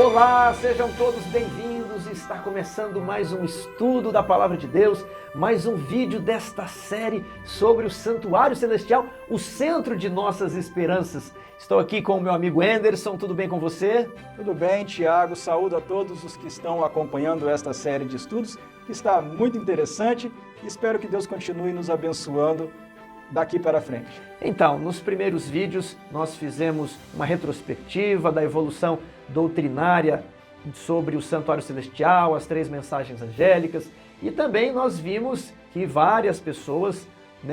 Olá, sejam todos bem-vindos. Está começando mais um estudo da Palavra de Deus, mais um vídeo desta série sobre o Santuário Celestial, o centro de nossas esperanças. Estou aqui com o meu amigo Anderson, tudo bem com você? Tudo bem, Tiago. Saúdo a todos os que estão acompanhando esta série de estudos, que está muito interessante. Espero que Deus continue nos abençoando daqui para frente. Então, nos primeiros vídeos nós fizemos uma retrospectiva da evolução doutrinária sobre o Santuário Celestial, as 3 mensagens angélicas, e também nós vimos que várias pessoas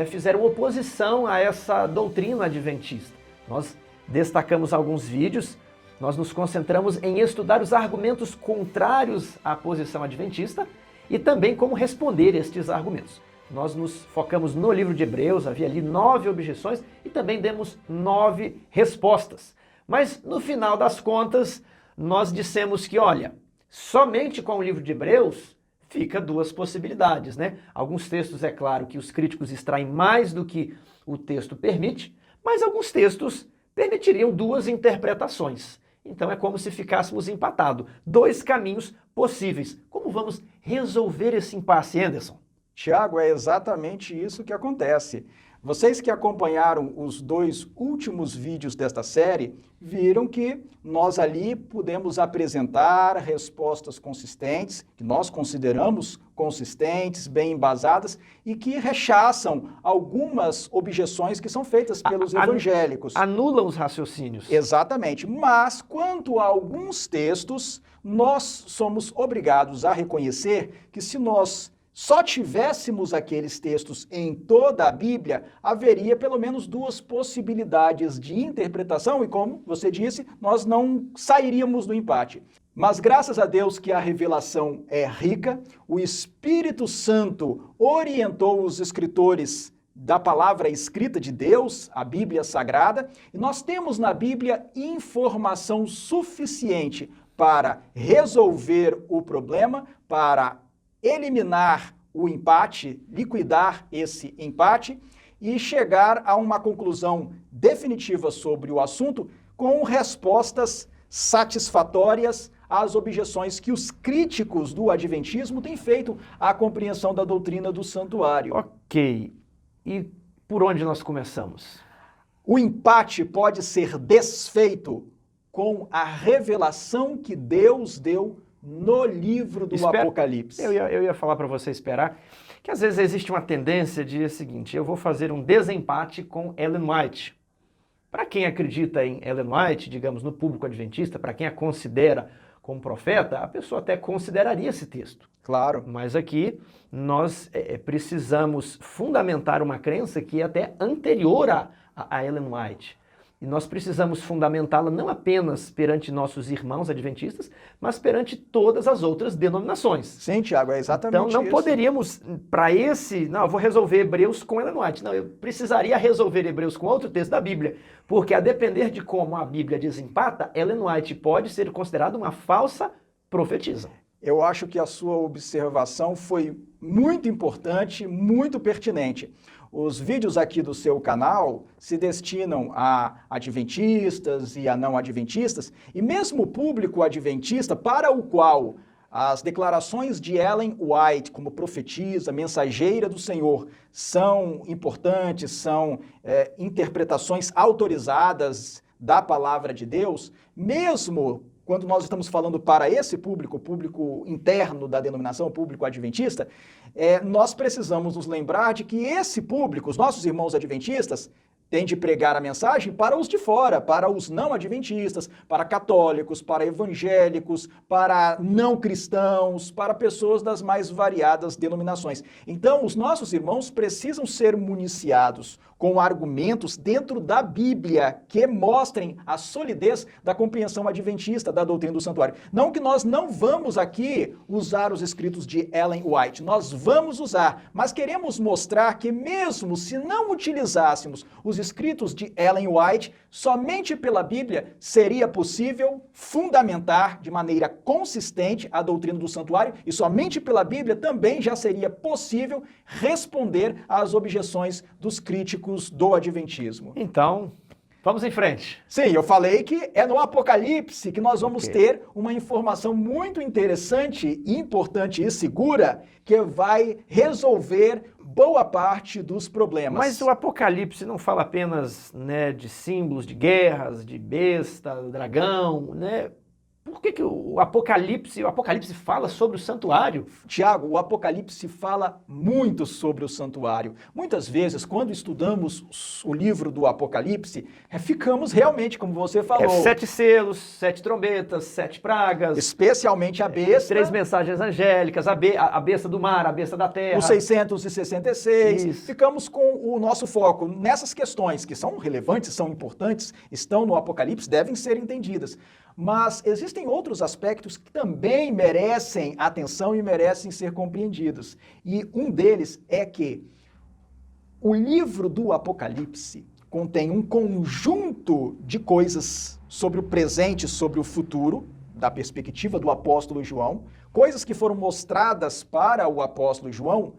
fizeram oposição a essa doutrina adventista. Nós destacamos alguns vídeos, nós nos concentramos em estudar os argumentos contrários à posição adventista e também como responder estes argumentos. Nós nos focamos no livro de Hebreus, havia ali 9 objeções e também demos 9 respostas. Mas no final das contas, nós dissemos que, olha, somente com o livro de Hebreus fica 2 possibilidades, né? Alguns textos, é claro, que os críticos extraem mais do que o texto permite, mas alguns textos permitiriam 2 interpretações. Então é como se ficássemos empatados. 2 caminhos possíveis. Como vamos resolver esse impasse, Anderson? Tiago, é exatamente isso que acontece. Vocês que acompanharam os 2 últimos vídeos desta série, viram que nós ali pudemos apresentar respostas consistentes, que nós consideramos consistentes, bem embasadas, e que rechaçam algumas objeções que são feitas pelos evangélicos. Anulam os raciocínios. Exatamente. Mas, quanto a alguns textos, nós somos obrigados a reconhecer que se nós só tivéssemos aqueles textos em toda a Bíblia, haveria pelo menos 2 possibilidades de interpretação e, como você disse, nós não sairíamos do empate. Mas graças a Deus que a revelação é rica, o Espírito Santo orientou os escritores da palavra escrita de Deus, a Bíblia Sagrada, e nós temos na Bíblia informação suficiente para resolver o problema, para eliminar o empate, liquidar esse empate e chegar a uma conclusão definitiva sobre o assunto com respostas satisfatórias às objeções que os críticos do adventismo têm feito à compreensão da doutrina do santuário. Ok. E por onde nós começamos? O empate pode ser desfeito com a revelação que Deus deu no livro do Apocalipse. Eu ia falar para você esperar, que às vezes existe uma tendência de dizer o seguinte: eu vou fazer um desempate com Ellen White. Para quem acredita em Ellen White, digamos, no público adventista, para quem a considera como profeta, a pessoa até consideraria esse texto. Claro. Mas aqui nós precisamos fundamentar uma crença que é até anterior a Ellen White. E nós precisamos fundamentá-la não apenas perante nossos irmãos adventistas, mas perante todas as outras denominações. Sim, Tiago, é exatamente isso. Então não poderíamos, eu vou resolver Hebreus com Ellen White. Não, eu precisaria resolver Hebreus com outro texto da Bíblia, porque a depender de como a Bíblia desempata, Ellen White pode ser considerada uma falsa profetisa. Eu acho que a sua observação foi muito importante, muito pertinente. Os vídeos aqui do seu canal se destinam a adventistas e a não adventistas, e mesmo o público adventista para o qual as declarações de Ellen White como profetisa, mensageira do Senhor, são importantes, são interpretações autorizadas da palavra de Deus, mesmo quando nós estamos falando para esse público, o público interno da denominação, o público adventista, nós precisamos nos lembrar de que esse público, os nossos irmãos adventistas, tem de pregar a mensagem para os de fora, para os não adventistas, para católicos, para evangélicos, para não cristãos, para pessoas das mais variadas denominações. Então, os nossos irmãos precisam ser municiados com argumentos dentro da Bíblia que mostrem a solidez da compreensão adventista da doutrina do santuário. Não que nós não vamos aqui usar os escritos de Ellen White, nós vamos usar, mas queremos mostrar que mesmo se não utilizássemos os escritos de Ellen White, somente pela Bíblia seria possível fundamentar de maneira consistente a doutrina do santuário e somente pela Bíblia também já seria possível responder às objeções dos críticos do adventismo. Então, Vamos em frente. Sim, eu falei que é no Apocalipse que nós vamos Ok. ter uma informação muito interessante, importante e segura que vai resolver boa parte dos problemas. Mas o Apocalipse não fala apenas, né, de símbolos de guerras, de besta, dragão, né? Por que o Apocalipse fala sobre o santuário? Tiago, o Apocalipse fala muito sobre o santuário. Muitas vezes, quando estudamos o livro do Apocalipse, ficamos realmente, como você falou... 7 selos, 7 trombetas, 7 pragas... Especialmente a besta... 3 mensagens angélicas, a besta do mar, a besta da terra... O 666... Isso. Ficamos com o nosso foco nessas questões, que são relevantes, são importantes, estão no Apocalipse, devem ser entendidas. Mas existem outros aspectos que também merecem atenção e merecem ser compreendidos. E um deles é que o livro do Apocalipse contém um conjunto de coisas sobre o presente, sobre o futuro, da perspectiva do apóstolo João, coisas que foram mostradas para o apóstolo João,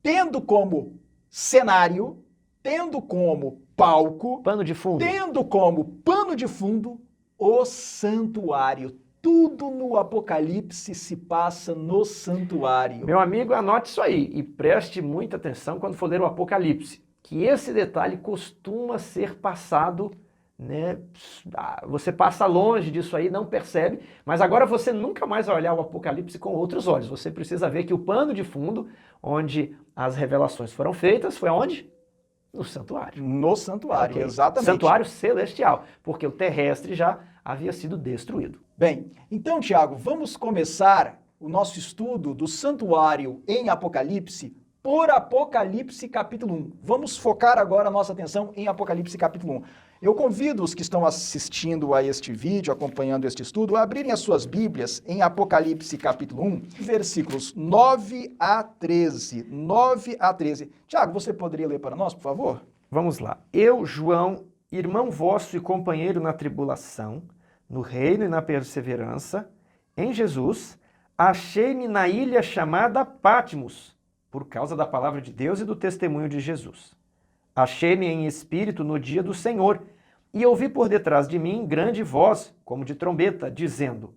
tendo como cenário, tendo como palco, Pano de fundo. tendo como pano de fundo o santuário. Tudo no Apocalipse se passa no santuário. Meu amigo, anote isso aí e preste muita atenção quando for ler o Apocalipse, que esse detalhe costuma ser passado, né? Você passa longe disso aí, não percebe, mas agora você nunca mais vai olhar o Apocalipse com outros olhos. Você precisa ver que o pano de fundo, onde as revelações foram feitas, foi aonde? No santuário. No santuário, Ok. exatamente. Santuário celestial, porque o terrestre já havia sido destruído. Bem, então, Tiago, vamos começar o nosso estudo do santuário em Apocalipse por Apocalipse capítulo 1. Vamos focar agora a nossa atenção em Apocalipse capítulo 1. Eu convido os que estão assistindo a este vídeo, acompanhando este estudo, a abrirem as suas Bíblias em Apocalipse capítulo 1, versículos 9 a 13. 9 a 13. Tiago, você poderia ler para nós, por favor? Vamos lá. Eu, João, irmão vosso e companheiro na tribulação, no reino e na perseverança, em Jesus, achei-me na ilha chamada Patmos, por causa da palavra de Deus e do testemunho de Jesus. Achei-me em espírito no dia do Senhor, e ouvi por detrás de mim grande voz, como de trombeta, dizendo: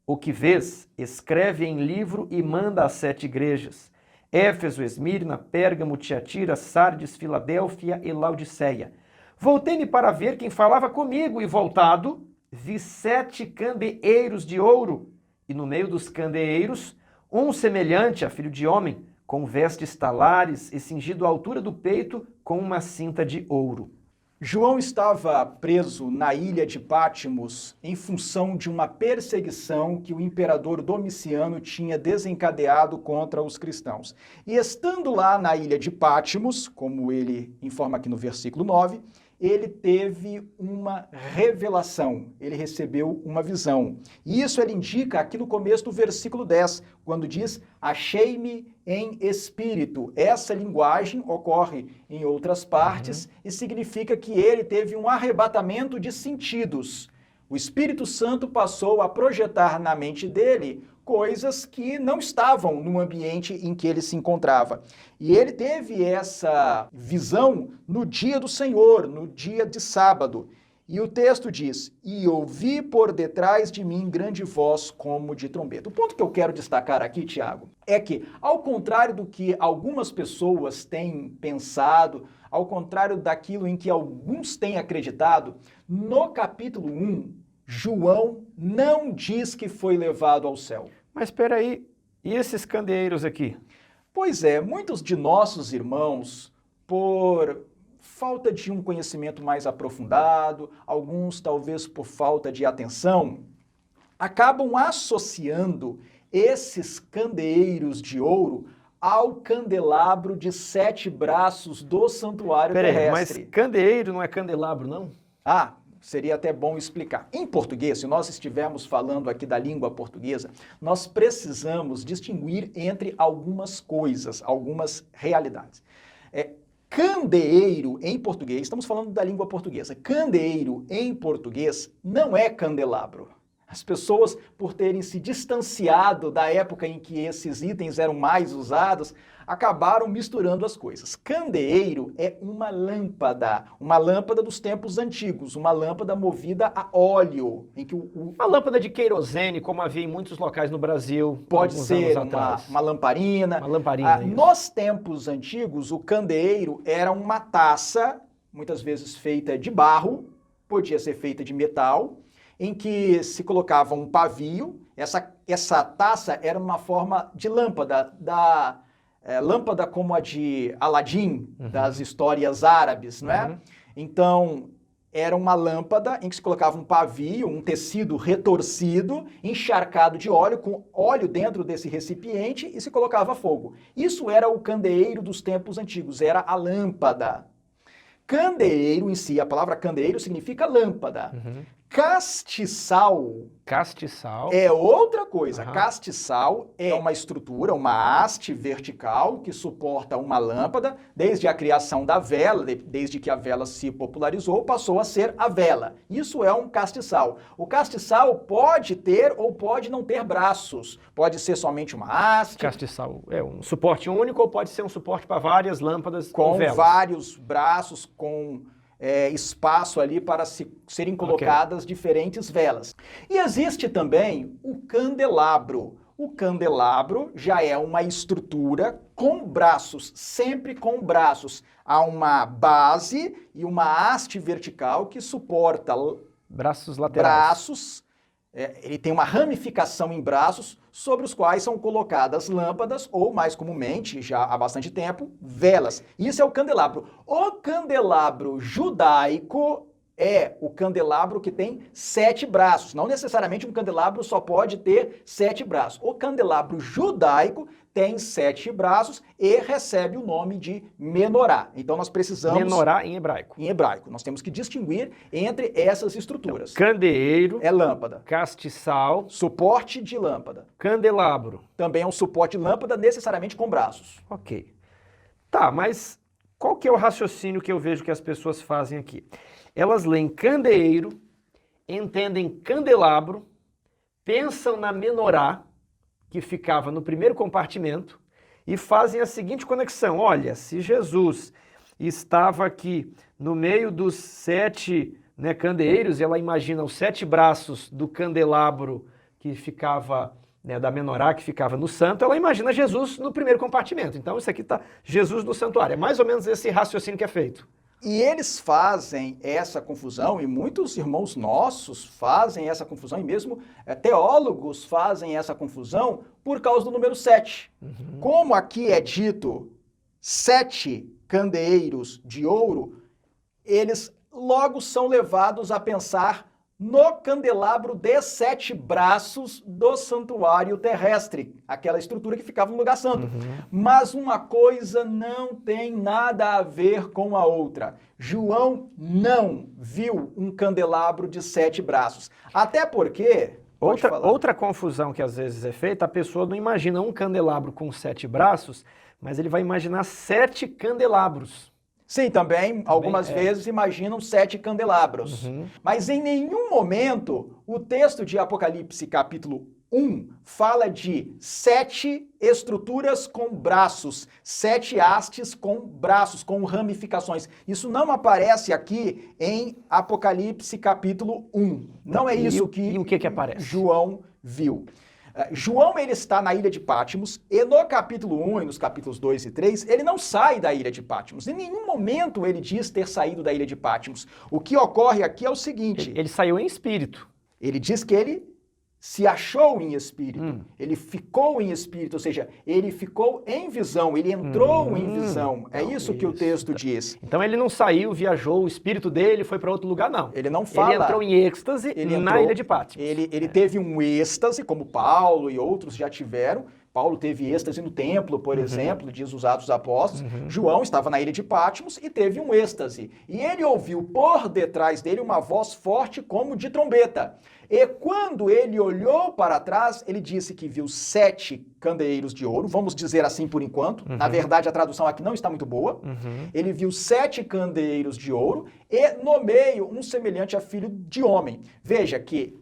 O que vês, escreve em livro e manda às 7 igrejas: Éfeso, Esmirna, Pérgamo, Tiatira, Sardes, Filadélfia e Laodiceia. Voltei-me para ver quem falava comigo, e voltado, vi 7 candeeiros de ouro, e no meio dos candeeiros, um semelhante a filho de homem, com vestes talares e cingido à altura do peito com uma cinta de ouro. João estava preso na ilha de Patmos em função de uma perseguição que o imperador Domiciano tinha desencadeado contra os cristãos. E estando lá na ilha de Patmos, como ele informa aqui no versículo 9, ele teve uma revelação, ele recebeu uma visão. E isso ele indica aqui no começo do versículo 10, quando diz: achei-me em espírito. Essa linguagem ocorre em outras partes e significa que ele teve um arrebatamento de sentidos. O Espírito Santo passou a projetar na mente dele coisas que não estavam no ambiente em que ele se encontrava. E ele teve essa visão no dia do Senhor, no dia de sábado. E o texto diz: e ouvi por detrás de mim grande voz como de trombeta. O ponto que eu quero destacar aqui, Tiago, é que, ao contrário do que algumas pessoas têm pensado, ao contrário daquilo em que alguns têm acreditado, no capítulo 1, João não diz que foi levado ao céu. Mas espera aí, e esses candeeiros aqui? Pois é, muitos de nossos irmãos, por falta de um conhecimento mais aprofundado, alguns talvez por falta de atenção, acabam associando esses candeeiros de ouro ao candelabro de 7 braços do santuário terrestre. Mas candeeiro não é candelabro, não? Seria até bom explicar. Em português, se nós estivermos falando aqui da língua portuguesa, nós precisamos distinguir entre algumas coisas, algumas realidades. Candeeiro em português, estamos falando da língua portuguesa, candeeiro em português não é candelabro. As pessoas, por terem se distanciado da época em que esses itens eram mais usados, acabaram misturando as coisas. Candeeiro é uma lâmpada dos tempos antigos, uma lâmpada movida a óleo, em que uma lâmpada de querosene, como havia em muitos locais no Brasil, pode alguns ser anos atrás. uma lamparina. Uma lamparina, isso. Nos tempos antigos, o candeeiro era uma taça, muitas vezes feita de barro, podia ser feita de metal, em que se colocava um pavio. Essa taça era uma forma de lâmpada, lâmpada como a de Aladim, das histórias árabes, não é? Então, era uma lâmpada em que se colocava um pavio, um tecido retorcido, encharcado de óleo, com óleo dentro desse recipiente, e se colocava fogo. Isso era o candeeiro dos tempos antigos, era a lâmpada. Candeeiro em si, a palavra candeeiro significa lâmpada. Castiçal é outra coisa. Castiçal é uma estrutura, uma haste vertical que suporta uma lâmpada. Desde a criação da vela, desde que a vela se popularizou, passou a ser a vela. Isso é um castiçal. O castiçal pode ter ou pode não ter braços. Pode ser somente uma haste. Castiçal é um suporte único ou pode ser um suporte para várias lâmpadas com velas. Vários braços, com espaço ali para serem colocadas diferentes velas. E existe também o candelabro. O candelabro já é uma estrutura com braços, sempre com braços. Há uma base e uma haste vertical que suporta braços laterais. Ele tem uma ramificação em braços sobre os quais são colocadas lâmpadas ou, mais comumente, já há bastante tempo, velas. Isso é o candelabro. O candelabro judaico é o candelabro que tem 7 braços. Não necessariamente um candelabro só pode ter 7 braços. O candelabro judaico tem 7 braços e recebe o nome de menorá. Então nós precisamos... Menorá em hebraico. Em hebraico. Nós temos que distinguir entre essas estruturas. Então, candeeiro é lâmpada. Castiçal. Suporte de lâmpada. Candelabro. Também é um suporte de lâmpada necessariamente com braços. Ok. Tá, mas qual que é o raciocínio que eu vejo que as pessoas fazem aqui? Elas leem candeeiro, entendem candelabro, pensam na menorá, que ficava no primeiro compartimento, e fazem a seguinte conexão. Olha, se Jesus estava aqui no meio dos 7 candeeiros, ela imagina os 7 braços do candelabro que ficava, da menorá, que ficava no santo, ela imagina Jesus no primeiro compartimento. Então isso aqui está Jesus no santuário. É mais ou menos esse raciocínio que é feito. E eles fazem essa confusão, e muitos irmãos nossos fazem essa confusão, e mesmo teólogos fazem essa confusão por causa do número 7. Como aqui é dito 7 candeeiros de ouro, eles logo são levados a pensar no candelabro de 7 braços do santuário terrestre, aquela estrutura que ficava no lugar santo. Mas uma coisa não tem nada a ver com a outra. João não viu um candelabro de 7 braços. Até porque... Outra confusão que às vezes é feita, a pessoa não imagina um candelabro com 7 braços, mas ele vai imaginar 7 candelabros. Sim, também algumas vezes imaginam 7 candelabros. Mas em nenhum momento o texto de Apocalipse capítulo 1 fala de 7 estruturas com braços, 7 hastes com braços, com ramificações. Isso não aparece aqui em Apocalipse capítulo 1. Não é isso e o que aparece? João viu. João, ele está na ilha de Patmos, e no capítulo 1 e nos capítulos 2 e 3, ele não sai da ilha de Patmos. Em nenhum momento ele diz ter saído da ilha de Patmos. O que ocorre aqui é o seguinte... Ele saiu em espírito. Ele diz que ele se achou em espírito, ele ficou em espírito, ou seja, ele ficou em visão, ele entrou em visão. É isso que o texto diz. Então ele não saiu, viajou, o espírito dele foi para outro lugar, não. Ele não fala. Ele entrou em êxtase na ilha de Patmos. Ele teve um êxtase, como Paulo e outros já tiveram. Paulo teve êxtase no templo, por exemplo, diz os Atos dos Apóstolos. João estava na ilha de Patmos e teve um êxtase. E ele ouviu por detrás dele uma voz forte como de trombeta. E quando ele olhou para trás, ele disse que viu 7 candeeiros de ouro, vamos dizer assim por enquanto. Na verdade, a tradução aqui não está muito boa. Ele viu 7 candeeiros de ouro e no meio um semelhante a filho de homem. Veja que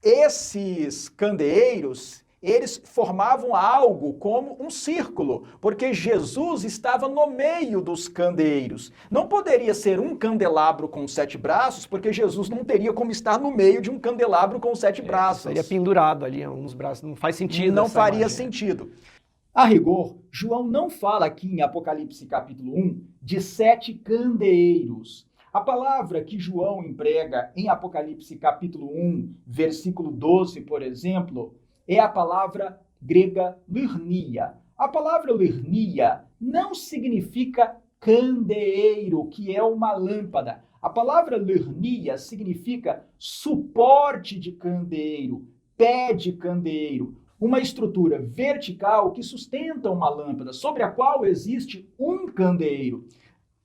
esses candeeiros, eles formavam algo como um círculo, porque Jesus estava no meio dos candeeiros. Não poderia ser um candelabro com 7 braços, porque Jesus não teria como estar no meio de um candelabro com 7 braços. Seria pendurado ali uns braços, não faz sentido. Não faria imagem. sentido. A rigor, João não fala aqui em Apocalipse capítulo 1 de 7 candeeiros. A palavra que João emprega em Apocalipse capítulo 1, versículo 12, por exemplo, é a palavra grega lyrnia. A palavra lyrnia não significa candeeiro, que é uma lâmpada. A palavra lyrnia significa suporte de candeeiro, pé de candeeiro, uma estrutura vertical que sustenta uma lâmpada, sobre a qual existe um candeeiro.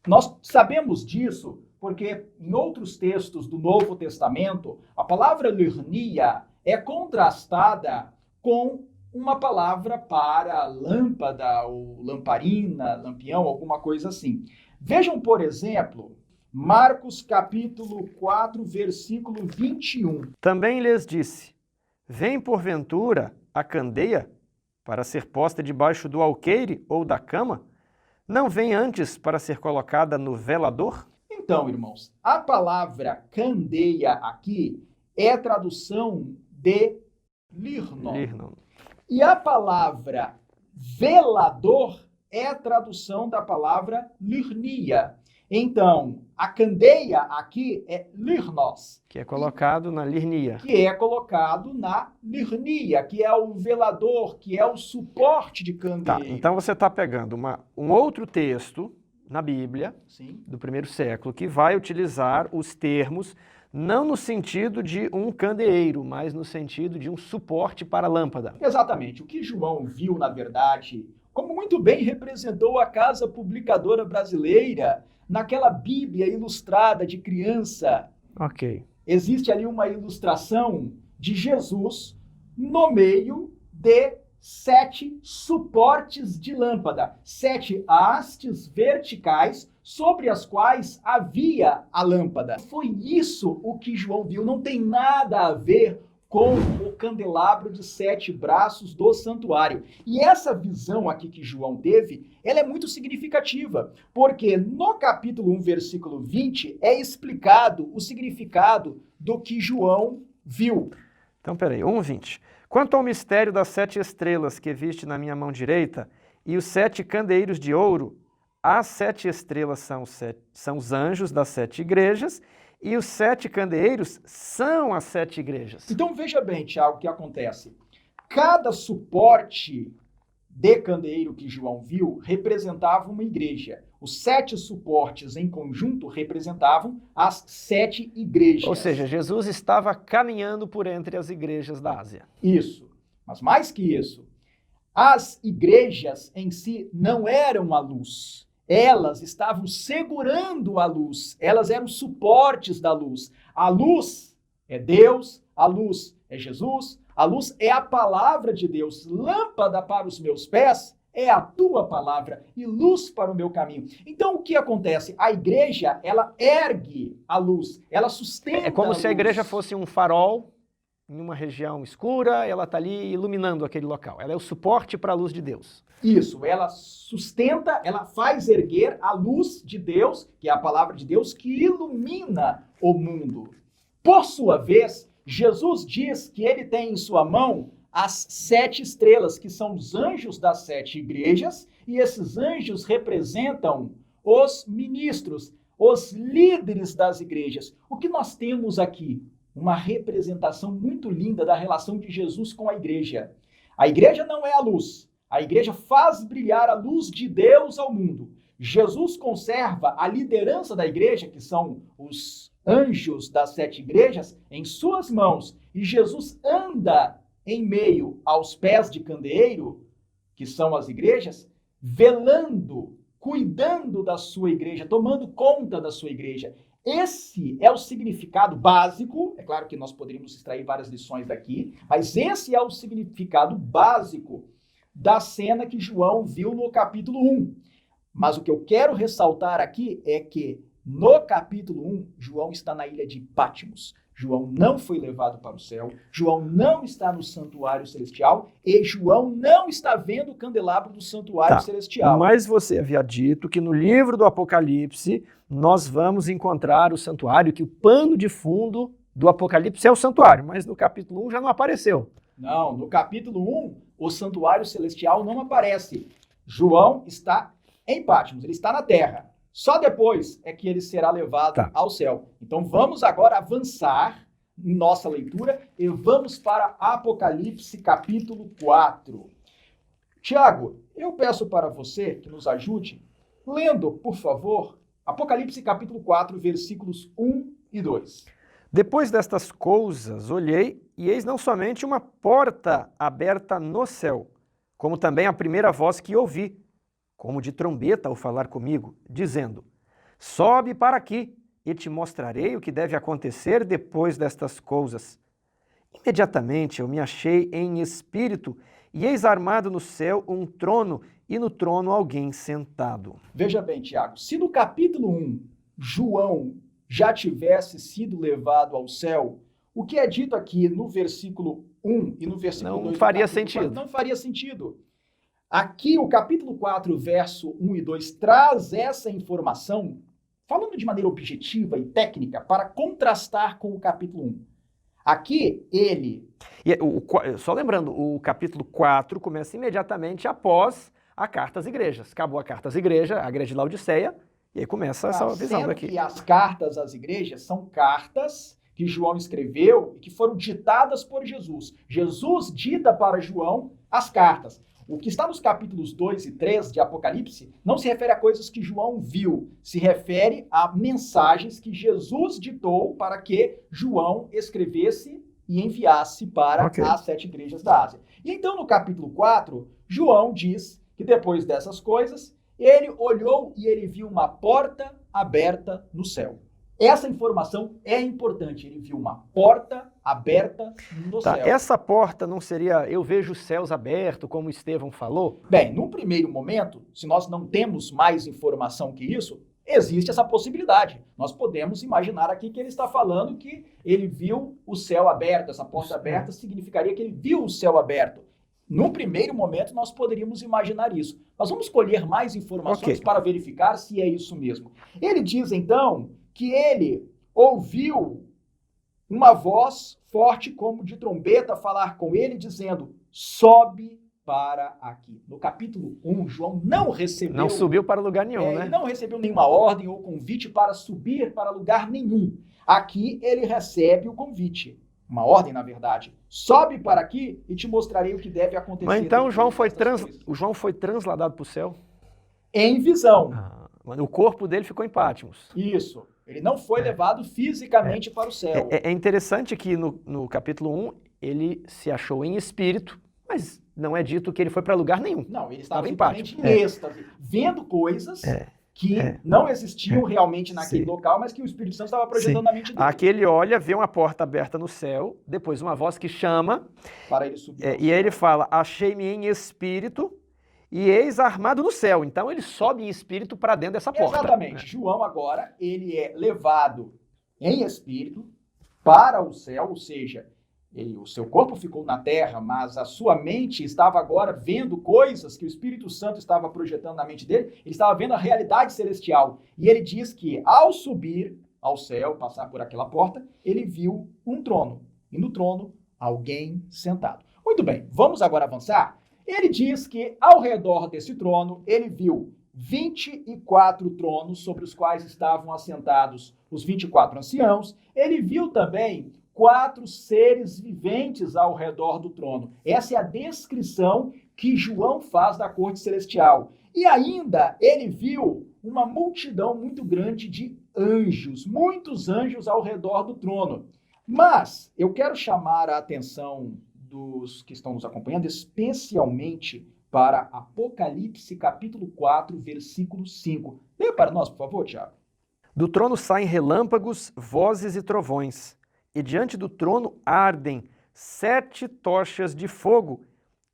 Nós sabemos disso porque em outros textos do Novo Testamento, a palavra lyrnia é contrastada com uma palavra para lâmpada ou lamparina, lampião, alguma coisa assim. Vejam, por exemplo, Marcos capítulo 4, versículo 21. Também lhes disse: vem porventura a candeia para ser posta debaixo do alqueire ou da cama? Não vem antes para ser colocada no velador? Então, irmãos, a palavra candeia aqui é a tradução de lirnon. E a palavra velador é a tradução da palavra lyrnia. Então, a candeia aqui é lyrnos. Que é colocado na lirnia. Que é colocado na lirnia, que é o velador, que é o suporte de candeeiro. Tá, então você está pegando um outro texto na Bíblia, sim, do primeiro século, que vai utilizar os termos não no sentido de um candeeiro, mas no sentido de um suporte para a lâmpada. Exatamente. O que João viu, na verdade, como muito bem representou a Casa Publicadora Brasileira, naquela Bíblia ilustrada de criança. Ok. Existe ali uma ilustração de Jesus no meio de 7 suportes de lâmpada, 7 hastes verticais sobre as quais havia a lâmpada. Foi isso o que João viu, não tem nada a ver com o candelabro de 7 braços do santuário. E essa visão aqui que João teve, ela é muito significativa, porque no capítulo 1, versículo 20, é explicado o significado do que João viu. Então, peraí, 1:20. Quanto ao mistério das 7 estrelas que viste na minha mão direita e os 7 candeeiros de ouro, as 7 estrelas são os anjos das 7 igrejas e os 7 candeeiros são as 7 igrejas. Então veja bem, Tiago, o que acontece. Cada suporte de candeeiro que João viu representava uma igreja. Os 7 suportes em conjunto representavam as 7 igrejas. Ou seja, Jesus estava caminhando por entre as igrejas da Ásia. Isso. Mas mais que isso, as igrejas em si não eram a luz. Elas estavam segurando a luz. Elas eram suportes da luz. A luz é Deus, a luz é Jesus, a luz é a palavra de Deus. Lâmpada para os meus pés é a tua palavra e luz para o meu caminho. Então, o que acontece? A igreja, ela ergue a luz, ela sustenta a luz. É como se a igreja fosse um farol em uma região escura, ela está ali iluminando aquele local. Ela é o suporte para a luz de Deus. Isso, ela sustenta, ela faz erguer a luz de Deus, que é a palavra de Deus, que ilumina o mundo. Por sua vez, Jesus diz que ele tem em sua mão as 7 estrelas, que são os anjos das 7 igrejas, e esses anjos representam os ministros, os líderes das igrejas. O que nós temos aqui? Uma representação muito linda da relação de Jesus com a igreja. A igreja não é a luz. A igreja faz brilhar a luz de Deus ao mundo. Jesus conserva a liderança da igreja, que são os anjos das 7 igrejas, em suas mãos. E Jesus anda em meio aos pés de candeeiro, que são as igrejas, velando, cuidando da sua igreja, tomando conta da sua igreja. Esse é o significado básico, é claro que nós poderíamos extrair várias lições daqui, mas esse é o significado básico da cena que João viu no capítulo 1. Mas o que eu quero ressaltar aqui é que no capítulo 1, João está na ilha de Patmos. João não foi levado para o céu, João não está no santuário celestial e João não está vendo o candelabro do santuário celestial. Mas você havia dito que no livro do Apocalipse nós vamos encontrar o santuário, que o pano de fundo do Apocalipse é o santuário, mas no capítulo 1 já não apareceu. Não, no capítulo 1, o santuário celestial não aparece. João está em Patmos, ele está na terra. Só depois é que ele será levado ao céu. Então vamos agora avançar em nossa leitura e vamos para Apocalipse capítulo 4. Tiago, eu peço para você que nos ajude lendo, por favor, Apocalipse capítulo 4, versículos 1 e 2. Depois destas coisas, olhei, e eis não somente uma porta aberta no céu, como também a primeira voz que ouvi, como de trombeta ao falar comigo, dizendo: sobe para aqui, e te mostrarei o que deve acontecer depois destas coisas. Imediatamente eu me achei em espírito, e eis armado no céu um trono, e no trono alguém sentado. Veja bem, Tiago, se no capítulo 1, João já tivesse sido levado ao céu, o que é dito aqui no versículo 1 e no versículo 2... Não faria sentido. Não faria sentido. Aqui, o capítulo 4, verso 1 e 2, traz essa informação, falando de maneira objetiva e técnica, para contrastar com o capítulo 1. Aqui, ele... Só lembrando, o capítulo 4 começa imediatamente após a carta às igrejas. Acabou a carta às igrejas, a igreja de Laodiceia, e aí começa essa visão daqui. Sendo que as cartas às igrejas são cartas que João escreveu e que foram ditadas por Jesus. Jesus dita para João as cartas. O que está nos capítulos 2 e 3 de Apocalipse não se refere a coisas que João viu, se refere a mensagens que Jesus ditou para que João escrevesse e enviasse para as 7 igrejas da Ásia. E então, no capítulo 4, João diz que depois dessas coisas, ele olhou e ele viu uma porta aberta no céu. Essa informação é importante. Ele viu uma porta aberta no céu. Essa porta não seria, eu vejo os céus abertos, como Estevão falou? Bem, num primeiro momento, se nós não temos mais informação que isso, existe essa possibilidade. Nós podemos imaginar aqui que ele está falando que ele viu o céu aberto. Essa porta aberta significaria que ele viu o céu aberto. Num primeiro momento, nós poderíamos imaginar isso. Nós vamos colher mais informações para verificar se é isso mesmo. Ele diz, então, que ele ouviu uma voz forte como de trombeta falar com ele, dizendo, sobe para aqui. No capítulo 1, João não recebeu... Não subiu para lugar nenhum, né? Ele não recebeu nenhuma ordem ou convite para subir para lugar nenhum. Aqui ele recebe o convite. Uma ordem, na verdade. Sobe para aqui e te mostrarei o que deve acontecer. Mas então o João foi transladado para o céu? Em visão. O corpo dele ficou em Patmos. Isso. Ele não foi levado fisicamente para o céu. É interessante que no capítulo 1 ele se achou em espírito, mas não é dito que ele foi para lugar nenhum. Não, ele estava simplesmente em êxtase, vendo coisas que não existiam realmente naquele local, mas que o Espírito Santo estava projetando na mente dele. Aqui ele olha, vê uma porta aberta no céu, depois uma voz que chama, para ele subir e aí ele fala, achei-me em espírito e eis armado no céu. Então ele sobe em espírito para dentro dessa porta. Exatamente. João agora, ele é levado em espírito para o céu, ou seja, o seu corpo ficou na terra, mas a sua mente estava agora vendo coisas que o Espírito Santo estava projetando na mente dele, ele estava vendo a realidade celestial. E ele diz que ao subir ao céu, passar por aquela porta, ele viu um trono. E no trono, alguém sentado. Muito bem, vamos agora avançar. Ele diz que ao redor desse trono, ele viu 24 tronos sobre os quais estavam assentados os 24 anciãos. Ele viu também 4 seres viventes ao redor do trono. Essa é a descrição que João faz da corte celestial. E ainda ele viu uma multidão muito grande de anjos, muitos anjos ao redor do trono. Mas eu quero chamar a atenção dos que estão nos acompanhando, especialmente para Apocalipse capítulo 4, versículo 5. Leia para nós, por favor, Tiago. Do trono saem relâmpagos, vozes e trovões. E diante do trono ardem 7 tochas de fogo,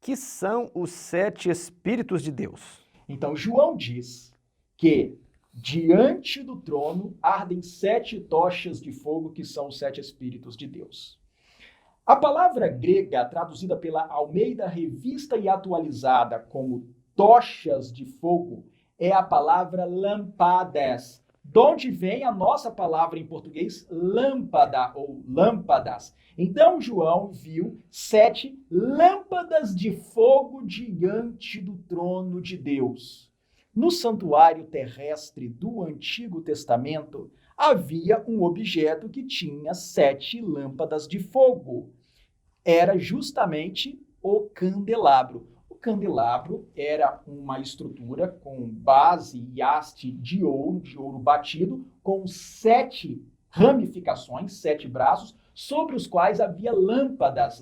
que são os 7 Espíritos de Deus. Então, João diz que diante do trono ardem 7 tochas de fogo, que são os 7 Espíritos de Deus. A palavra grega, traduzida pela Almeida Revista e Atualizada como tochas de fogo, é a palavra lampades, de onde vem a nossa palavra em português lâmpada ou lâmpadas. Então João viu 7 lâmpadas de fogo diante do trono de Deus. No santuário terrestre do Antigo Testamento, havia um objeto que tinha 7 lâmpadas de fogo. Era justamente o candelabro. O candelabro era uma estrutura com base e haste de ouro batido, com 7 ramificações, 7 braços, sobre os quais havia lâmpadas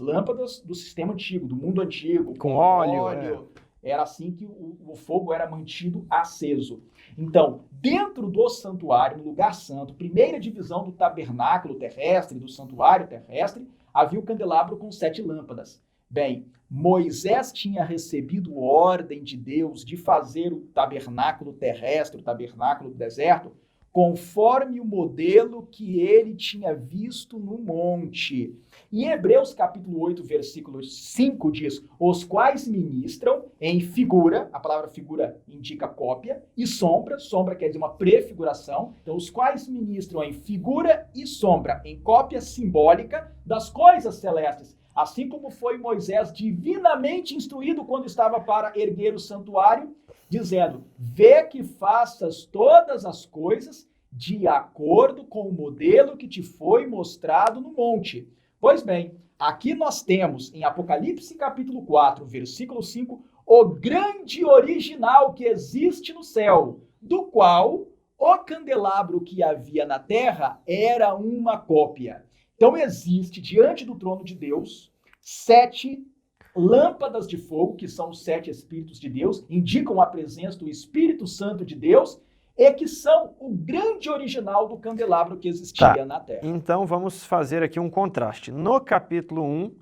do sistema antigo, do mundo antigo. Com óleo. Era assim que o fogo era mantido aceso. Então, dentro do santuário, no lugar santo, primeira divisão do tabernáculo terrestre, do santuário terrestre, havia o candelabro com 7 lâmpadas. Bem, Moisés tinha recebido ordem de Deus de fazer o tabernáculo terrestre, o tabernáculo do deserto, conforme o modelo que ele tinha visto no monte. Em Hebreus capítulo 8, versículo 5 diz, os quais ministram em figura, a palavra figura indica cópia, e sombra quer dizer uma prefiguração, então os quais ministram em figura e sombra, em cópia simbólica das coisas celestes, assim como foi Moisés divinamente instruído quando estava para erguer o santuário, dizendo, vê que faças todas as coisas de acordo com o modelo que te foi mostrado no monte. Pois bem, aqui nós temos em Apocalipse capítulo 4, versículo 5, o grande original que existe no céu, do qual o candelabro que havia na terra era uma cópia. Então existe diante do trono de Deus 7 lâmpadas de fogo, que são os 7 Espíritos de Deus, indicam a presença do Espírito Santo de Deus, e que são o grande original do candelabro que existia na terra. Então vamos fazer aqui um contraste. No capítulo 1,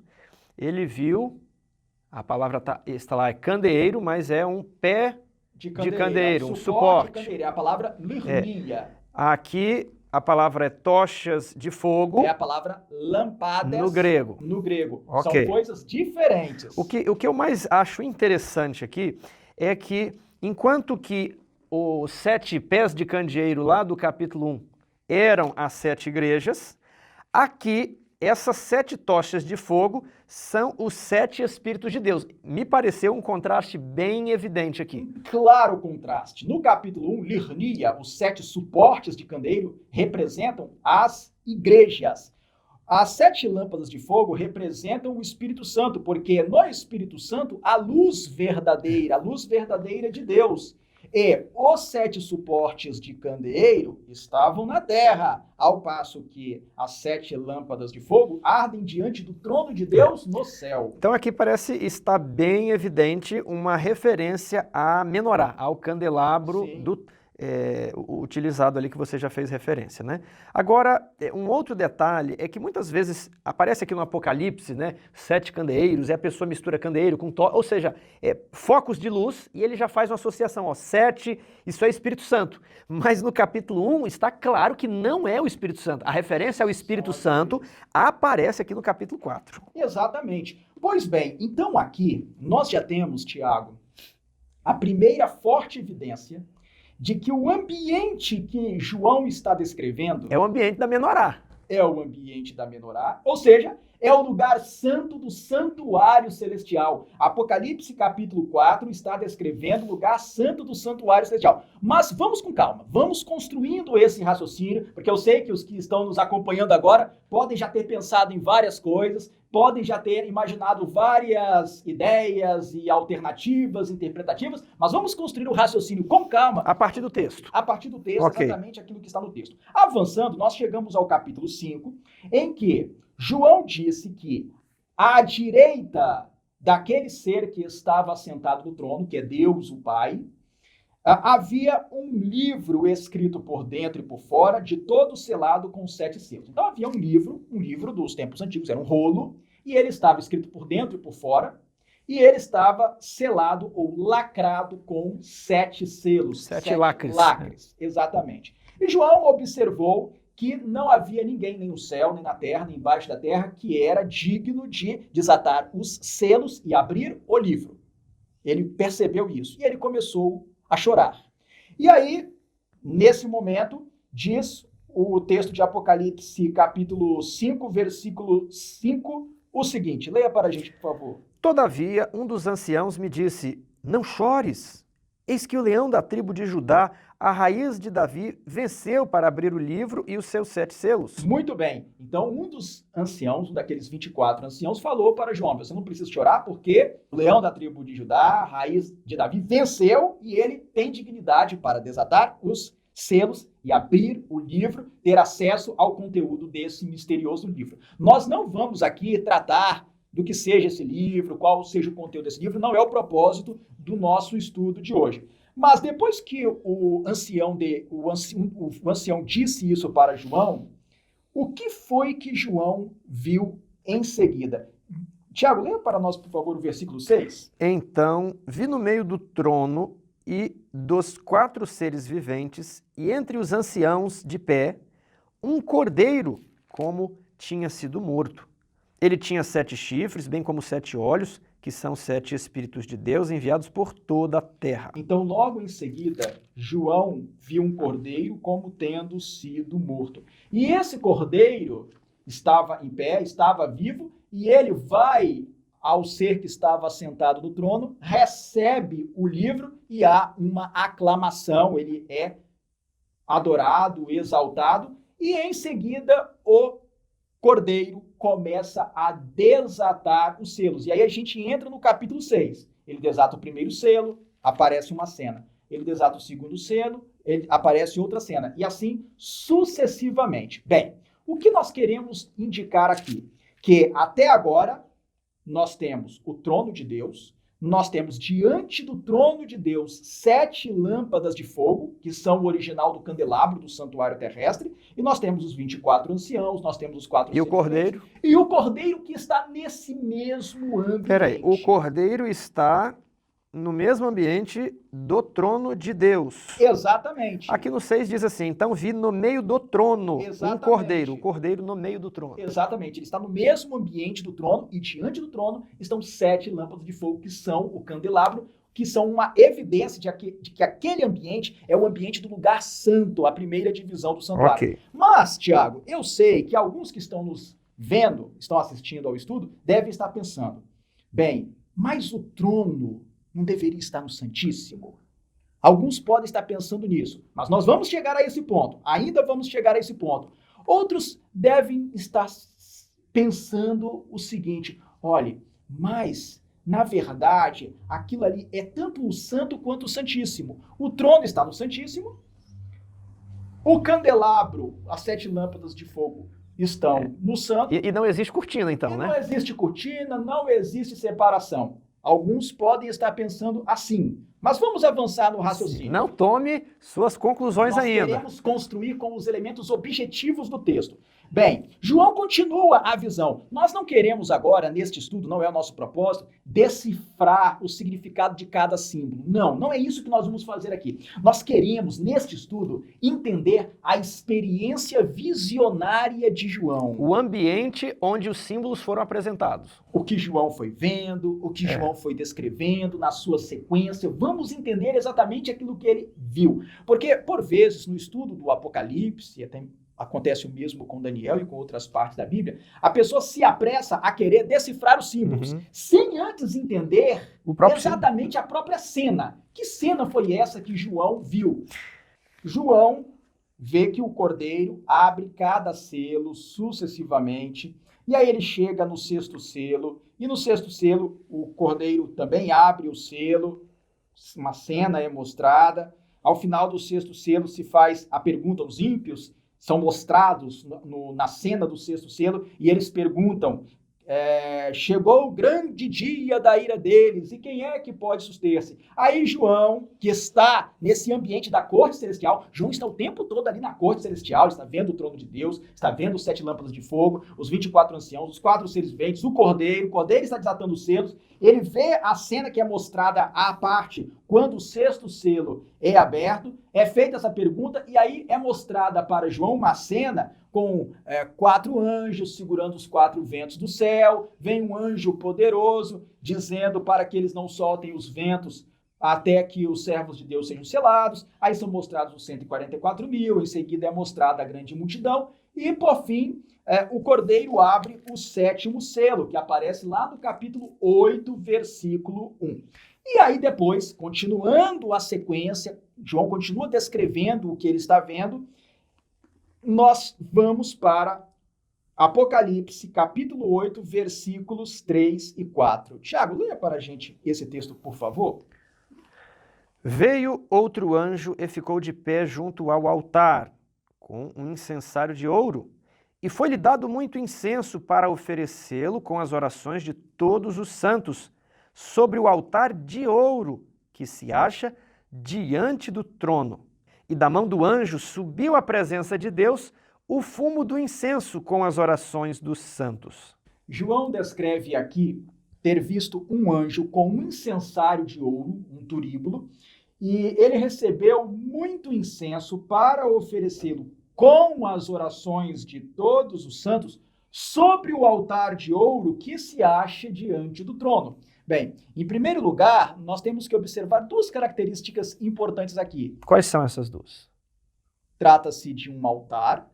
ele viu, a palavra está lá, é candeeiro, mas é um pé de candeeiro, um suporte. De candeeiro, é a palavra lirnia. Aqui a palavra é tochas de fogo. É a palavra lampadas no grego. No grego. Okay. São coisas diferentes. O que eu mais acho interessante aqui é que, enquanto que os 7 pés de candeeiro lá do capítulo 1 eram as 7 igrejas, aqui essas 7 tochas de fogo são os 7 Espíritos de Deus. Me pareceu um contraste bem evidente aqui. Claro contraste. No capítulo 1, lirnia, os 7 suportes de candeeiro representam as igrejas. As 7 lâmpadas de fogo representam o Espírito Santo, porque no Espírito Santo a luz verdadeira de Deus. E os 7 suportes de candeeiro estavam na terra, ao passo que as 7 lâmpadas de fogo ardem diante do trono de Deus no céu. Então aqui parece estar bem evidente uma referência à menorá, ao candelabro utilizado ali que você já fez referência, né? Agora, um outro detalhe é que muitas vezes aparece aqui no Apocalipse, né? 7 candeeiros, e a pessoa mistura candeeiro com ou seja, focos de luz, e ele já faz uma associação, ó, 7, isso é Espírito Santo. Mas no capítulo 1 está claro que não é o Espírito Santo. A referência ao Espírito Santo aparece aqui no capítulo 4. Exatamente. Pois bem, então aqui nós já temos, Tiago, a primeira forte evidência de que o ambiente que João está descrevendo é o ambiente da menorá. É o ambiente da menorá, ou seja, é o lugar santo do santuário celestial. Apocalipse capítulo 4 está descrevendo o lugar santo do santuário celestial. Mas vamos com calma, vamos construindo esse raciocínio, porque eu sei que os que estão nos acompanhando agora podem já ter pensado em várias coisas, podem já ter imaginado várias ideias e alternativas interpretativas, mas vamos construir o raciocínio com calma. A partir do texto. A partir do texto, okay. Exatamente aquilo que está no texto. Avançando, nós chegamos ao capítulo 5, em que João disse que à direita daquele ser que estava assentado no trono, que é Deus, o Pai, havia um livro escrito por dentro e por fora, de todo selado com 7 selos. Então havia um livro dos tempos antigos, era um rolo, e ele estava escrito por dentro e por fora, E ele estava selado ou lacrado com 7 selos. 7 lacres. Lacres, exatamente. E João observou que não havia ninguém, nem no céu, nem na terra, nem embaixo da terra, que era digno de desatar os selos e abrir o livro. Ele percebeu isso e ele começou a chorar. E aí, nesse momento, diz o texto de Apocalipse, capítulo 5, versículo 5, o seguinte. Leia para a gente, por favor. Todavia, um dos anciãos me disse, não chores, eis que o leão da tribo de Judá, a raiz de Davi, venceu para abrir o livro e os seus 7 selos. Muito bem. Então, um dos anciãos, um daqueles 24 anciãos, falou para João, você não precisa chorar porque o leão da tribo de Judá, a raiz de Davi, venceu e ele tem dignidade para desatar os selos e abrir o livro, ter acesso ao conteúdo desse misterioso livro. Nós não vamos aqui tratar do que seja esse livro, qual seja o conteúdo desse livro, não é o propósito do nosso estudo de hoje. Mas depois que o ancião disse isso para João, o que foi que João viu em seguida? Tiago, leia para nós, por favor, o versículo 6. Então, vi no meio do trono e dos 4 seres viventes, e entre os anciãos de pé, um cordeiro, como tinha sido morto. Ele tinha 7 chifres, bem como 7 olhos, que são 7 Espíritos de Deus enviados por toda a terra. Então, logo em seguida, João viu um cordeiro como tendo sido morto. E esse cordeiro estava em pé, estava vivo, e ele vai ao ser que estava sentado no trono, recebe o livro e há uma aclamação, ele é adorado, exaltado, e em seguida o cordeiro começa a desatar os selos. E aí a gente entra no capítulo 6. Ele desata o primeiro selo, aparece uma cena. Ele desata o segundo selo, aparece outra cena. E assim sucessivamente. Bem, o que nós queremos indicar aqui? Que até agora nós temos o trono de Deus, nós temos diante do trono de Deus 7 lâmpadas de fogo, que são o original do candelabro do santuário terrestre, e nós temos os 24 anciãos, nós temos os 4 E o cordeiro? E o cordeiro que está nesse mesmo ambiente. Peraí, o cordeiro está no mesmo ambiente do trono de Deus. Exatamente. Aqui no 6 diz assim, então vi no meio do trono Exatamente. o cordeiro no meio do trono. Exatamente, ele está no mesmo ambiente do trono e diante do trono estão 7 lâmpadas de fogo que são o candelabro, que são uma evidência de que aquele ambiente é o ambiente do lugar santo, a primeira divisão do santuário. Ok. Mas, Tiago, eu sei que alguns que estão nos vendo, estão assistindo ao estudo, devem estar pensando, bem, mas o trono não deveria estar no Santíssimo? Alguns podem estar pensando nisso, mas nós vamos chegar a esse ponto. Ainda vamos chegar a esse ponto. Outros devem estar pensando o seguinte, olhe, mas, na verdade, aquilo ali é tanto o santo quanto o Santíssimo. O trono está no Santíssimo, o candelabro, as 7 lâmpadas de fogo estão no santo. E não existe cortina, então, né? Não existe cortina, não existe separação. Alguns podem estar pensando assim, mas vamos avançar no raciocínio. Não tome suas conclusões ainda. Nós queremos construir com os elementos objetivos do texto. Bem, João continua a visão. Nós não queremos agora, neste estudo, não é o nosso propósito, decifrar o significado de cada símbolo. Não é isso que nós vamos fazer aqui. Nós queremos, neste estudo, entender a experiência visionária de João. O ambiente onde os símbolos foram apresentados. O que João foi vendo, o que João foi descrevendo na sua sequência. Vamos entender exatamente aquilo que ele viu. Porque, por vezes, no estudo do Apocalipse, até acontece o mesmo com Daniel e com outras partes da Bíblia, a pessoa se apressa a querer decifrar os símbolos, sem antes entender exatamente a própria cena. Que cena foi essa que João viu? João vê que o cordeiro abre cada selo sucessivamente, e aí ele chega no 6º selo, e no 6º selo o cordeiro também abre o selo, uma cena é mostrada. Ao final do 6º selo se faz a pergunta, os ímpios são mostrados na cena do 6º selo, e eles perguntam, chegou o grande dia da ira deles, e quem é que pode suster-se? Aí João, que está nesse ambiente da corte celestial, João está o tempo todo ali na corte celestial, está vendo o trono de Deus, está vendo os 7 lâmpadas de fogo, os 24 anciãos, os 4 seres viventes, o cordeiro está desatando os selos, ele vê a cena que é mostrada à parte, quando o 6º selo é aberto, é feita essa pergunta, e aí é mostrada para João uma cena com 4 anjos segurando os 4 ventos do céu, vem um anjo poderoso dizendo para que eles não soltem os ventos até que os servos de Deus sejam selados, aí são mostrados os 144 mil, em seguida é mostrada a grande multidão, e por fim, o cordeiro abre o 7º selo, que aparece lá no capítulo 8, versículo 1. E aí depois, continuando a sequência, João continua descrevendo o que ele está vendo, nós vamos para Apocalipse, capítulo 8, versículos 3 e 4. Tiago, leia para a gente esse texto, por favor. Veio outro anjo e ficou de pé junto ao altar, com um incensário de ouro, e foi-lhe dado muito incenso para oferecê-lo com as orações de todos os santos, sobre o altar de ouro que se acha diante do trono. E da mão do anjo subiu à presença de Deus o fumo do incenso com as orações dos santos. João descreve aqui ter visto um anjo com um incensário de ouro, um turíbulo, e ele recebeu muito incenso para oferecê-lo com as orações de todos os santos sobre o altar de ouro que se acha diante do trono. Bem, em primeiro lugar, nós temos que observar 2 características importantes aqui. Quais são essas 2? Trata-se de um altar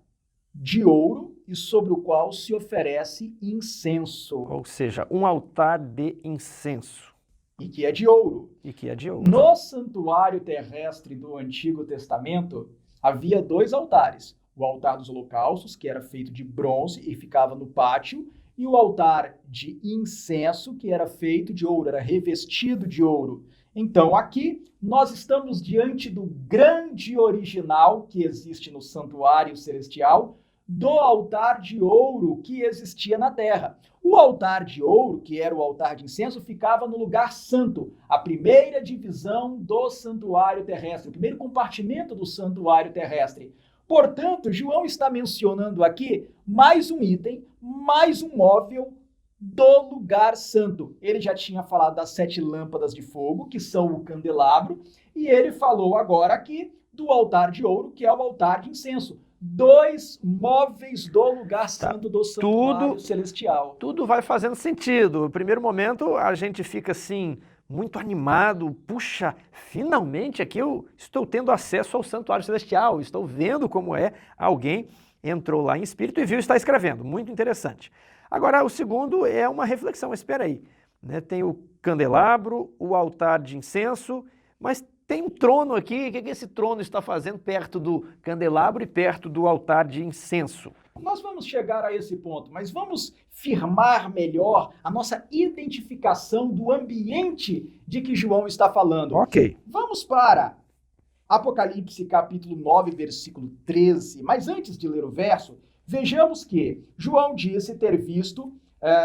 de ouro e sobre o qual se oferece incenso. Ou seja, um altar de incenso. E que é de ouro. E que é de ouro. No santuário terrestre do Antigo Testamento, havia 2 altares. O altar dos holocaustos, que era feito de bronze e ficava no pátio, e o altar de incenso, que era feito de ouro, era revestido de ouro. Então, aqui, nós estamos diante do grande original que existe no santuário celestial, do altar de ouro que existia na terra. O altar de ouro, que era o altar de incenso, ficava no lugar santo, a primeira divisão do santuário terrestre, o primeiro compartimento do santuário terrestre. Portanto, João está mencionando aqui mais um item, mais um móvel do lugar santo. Ele já tinha falado das 7 lâmpadas de fogo, que são o candelabro, e ele falou agora aqui do altar de ouro, que é o altar de incenso. 2 móveis do lugar santo do santuário celestial. Tudo vai fazendo sentido. No primeiro momento, a gente fica assim, muito animado. Puxa, finalmente aqui eu estou tendo acesso ao santuário celestial. Estou vendo como é. Alguém entrou lá em espírito e viu está escrevendo. Muito interessante. Agora, o segundo é uma reflexão. Espera aí. Né? Tem o candelabro, o altar de incenso, mas tem um trono aqui. O que esse trono está fazendo perto do candelabro e perto do altar de incenso? Nós vamos chegar a esse ponto, mas vamos firmar melhor a nossa identificação do ambiente de que João está falando. Ok. Vamos para Apocalipse capítulo 9, versículo 13. Mas antes de ler o verso, vejamos que João disse ter visto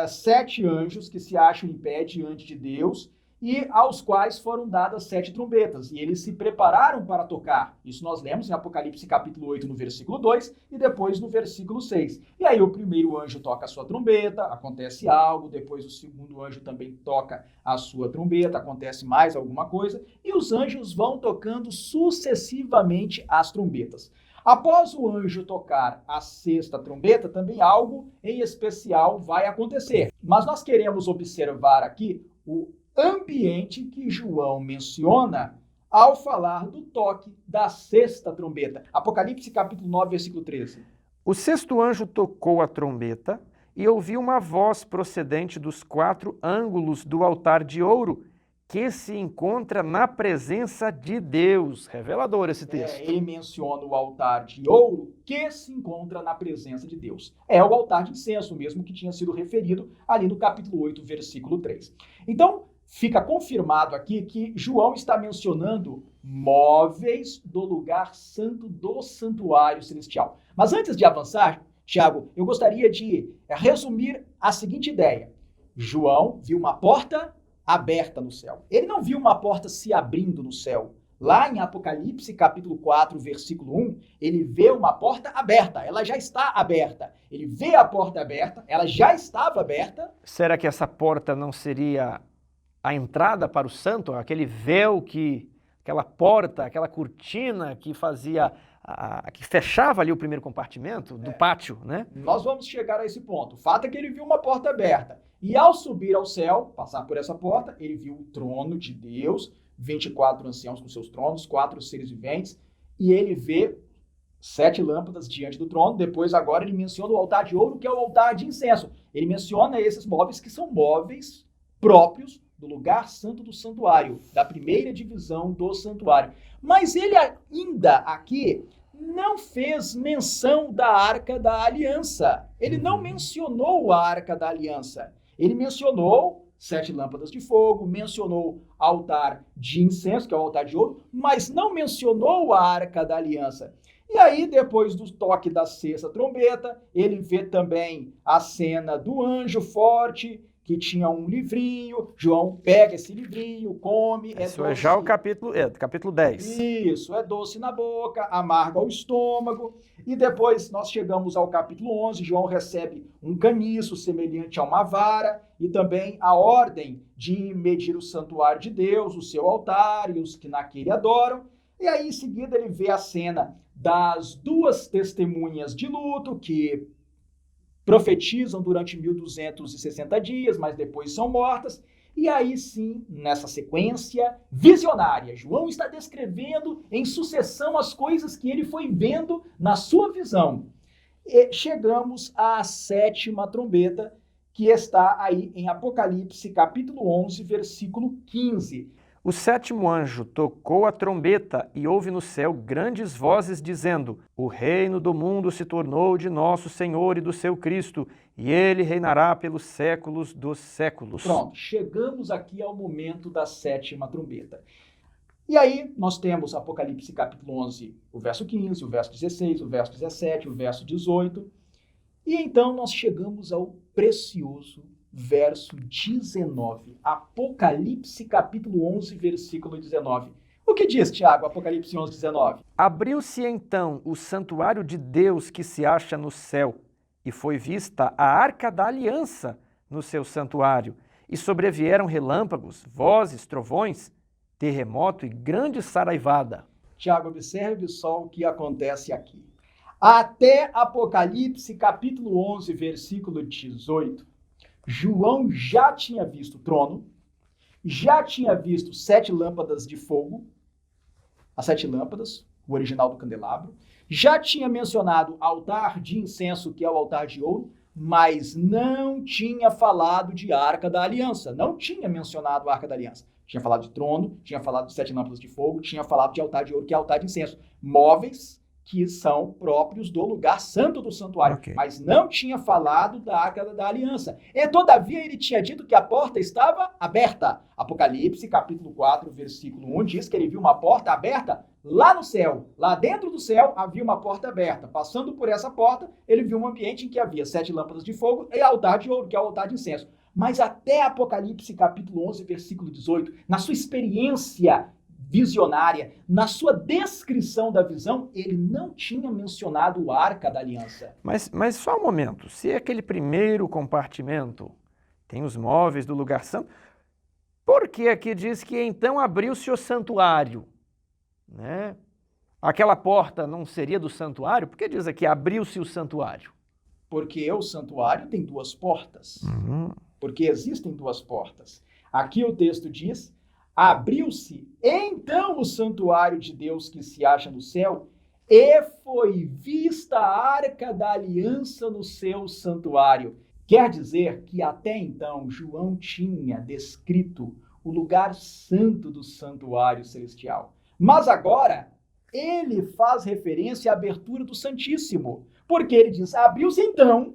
7 anjos que se acham em pé diante de Deus, e aos quais foram dadas 7 trombetas, e eles se prepararam para tocar. Isso nós lemos em Apocalipse capítulo 8, no versículo 2, e depois no versículo 6. E aí o primeiro anjo toca a sua trombeta, acontece algo, depois o segundo anjo também toca a sua trombeta, acontece mais alguma coisa, e os anjos vão tocando sucessivamente as trombetas. Após o anjo tocar a 6ª trombeta, também algo em especial vai acontecer. Mas nós queremos observar aqui o ambiente que João menciona ao falar do toque da 6ª trombeta. Apocalipse capítulo 9, versículo 13. O 6º anjo tocou a trombeta e ouvi uma voz procedente dos 4 ângulos do altar de ouro que se encontra na presença de Deus. Revelador esse texto. Ele menciona o altar de ouro que se encontra na presença de Deus. É o altar de incenso mesmo que tinha sido referido ali no capítulo 8, versículo 3. Então, fica confirmado aqui que João está mencionando móveis do lugar santo do santuário celestial. Mas antes de avançar, Tiago, eu gostaria de resumir a seguinte ideia. João viu uma porta aberta no céu. Ele não viu uma porta se abrindo no céu. Lá em Apocalipse, capítulo 4, versículo 1, ele vê uma porta aberta. Ela já está aberta. Ele vê a porta aberta, ela já estava aberta. Será que essa porta não seria a entrada para o santo? Aquele véu aquela porta, aquela cortina que fazia, que fechava ali o primeiro compartimento do pátio, né? Nós vamos chegar a esse ponto. O fato é que ele viu uma porta aberta. E ao subir ao céu, passar por essa porta, ele viu o trono de Deus, 24 anciãos com seus tronos, 4 seres viventes, e ele vê 7 lâmpadas diante do trono. Depois, agora, ele menciona o altar de ouro, que é o altar de incenso. Ele menciona esses móveis que são móveis próprios do lugar santo do santuário, da primeira divisão do santuário. Mas ele ainda aqui não fez menção da Arca da Aliança. Ele não mencionou a Arca da Aliança. Ele mencionou 7 lâmpadas de fogo, mencionou altar de incenso, que é o altar de ouro, mas não mencionou a Arca da Aliança. E aí, depois do toque da 6ª trombeta, ele vê também a cena do anjo forte, que tinha um livrinho. João pega esse livrinho, come. Isso é já o capítulo 10. Isso, é doce na boca, amargo ao estômago. E depois nós chegamos ao capítulo 11, João recebe um caniço semelhante a uma vara e também a ordem de medir o santuário de Deus, o seu altar e os que naquele adoram. E aí, em seguida, ele vê a cena das 2 testemunhas de luto que profetizam durante 1260 dias, mas depois são mortas. E aí sim, nessa sequência visionária, João está descrevendo em sucessão as coisas que ele foi vendo na sua visão. E chegamos à 7ª trombeta, que está aí em Apocalipse, capítulo 11, versículo 15. O 7º anjo tocou a trombeta e houve no céu grandes vozes dizendo: o reino do mundo se tornou de nosso Senhor e do seu Cristo, e ele reinará pelos séculos dos séculos. Pronto, chegamos aqui ao momento da 7ª trombeta. E aí nós temos Apocalipse capítulo 11, o verso 15, o verso 16, o verso 17, o verso 18. E então nós chegamos ao precioso verso 19, Apocalipse capítulo 11, versículo 19. O que diz, Tiago, Apocalipse 11, 19? Abriu-se então o santuário de Deus que se acha no céu, e foi vista a arca da aliança no seu santuário, e sobrevieram relâmpagos, vozes, trovões, terremoto e grande saraivada. Tiago, observe só o que acontece aqui. Até Apocalipse capítulo 11, versículo 18, João já tinha visto o trono, já tinha visto 7 lâmpadas de fogo, as 7 lâmpadas, o original do candelabro, já tinha mencionado altar de incenso, que é o altar de ouro, mas não tinha falado de Arca da Aliança, não tinha mencionado a Arca da Aliança. Tinha falado de trono, tinha falado de 7 lâmpadas de fogo, tinha falado de altar de ouro, que é altar de incenso. Móveis que são próprios do lugar santo do santuário, mas não tinha falado da Arca da Aliança. E, todavia, ele tinha dito que a porta estava aberta. Apocalipse, capítulo 4, versículo 1, diz que ele viu uma porta aberta lá no céu. Lá dentro do céu havia uma porta aberta. Passando por essa porta, ele viu um ambiente em que havia 7 lâmpadas de fogo e altar de ouro, que é o altar de incenso. Mas até Apocalipse, capítulo 11, versículo 18, na sua experiência visionária, na sua descrição da visão, ele não tinha mencionado a Arca da Aliança. Mas só um momento, se aquele primeiro compartimento tem os móveis do lugar santo, por que aqui diz que então abriu-se o santuário? Né? Aquela porta não seria do santuário? Por que diz aqui abriu-se o santuário? Porque o santuário tem 2 portas. Porque existem 2 portas. Aqui o texto diz: abriu-se então o santuário de Deus que se acha no céu, e foi vista a Arca da Aliança no seu santuário. Quer dizer que até então João tinha descrito o lugar santo do santuário celestial. Mas agora ele faz referência à abertura do Santíssimo, porque ele diz: abriu-se então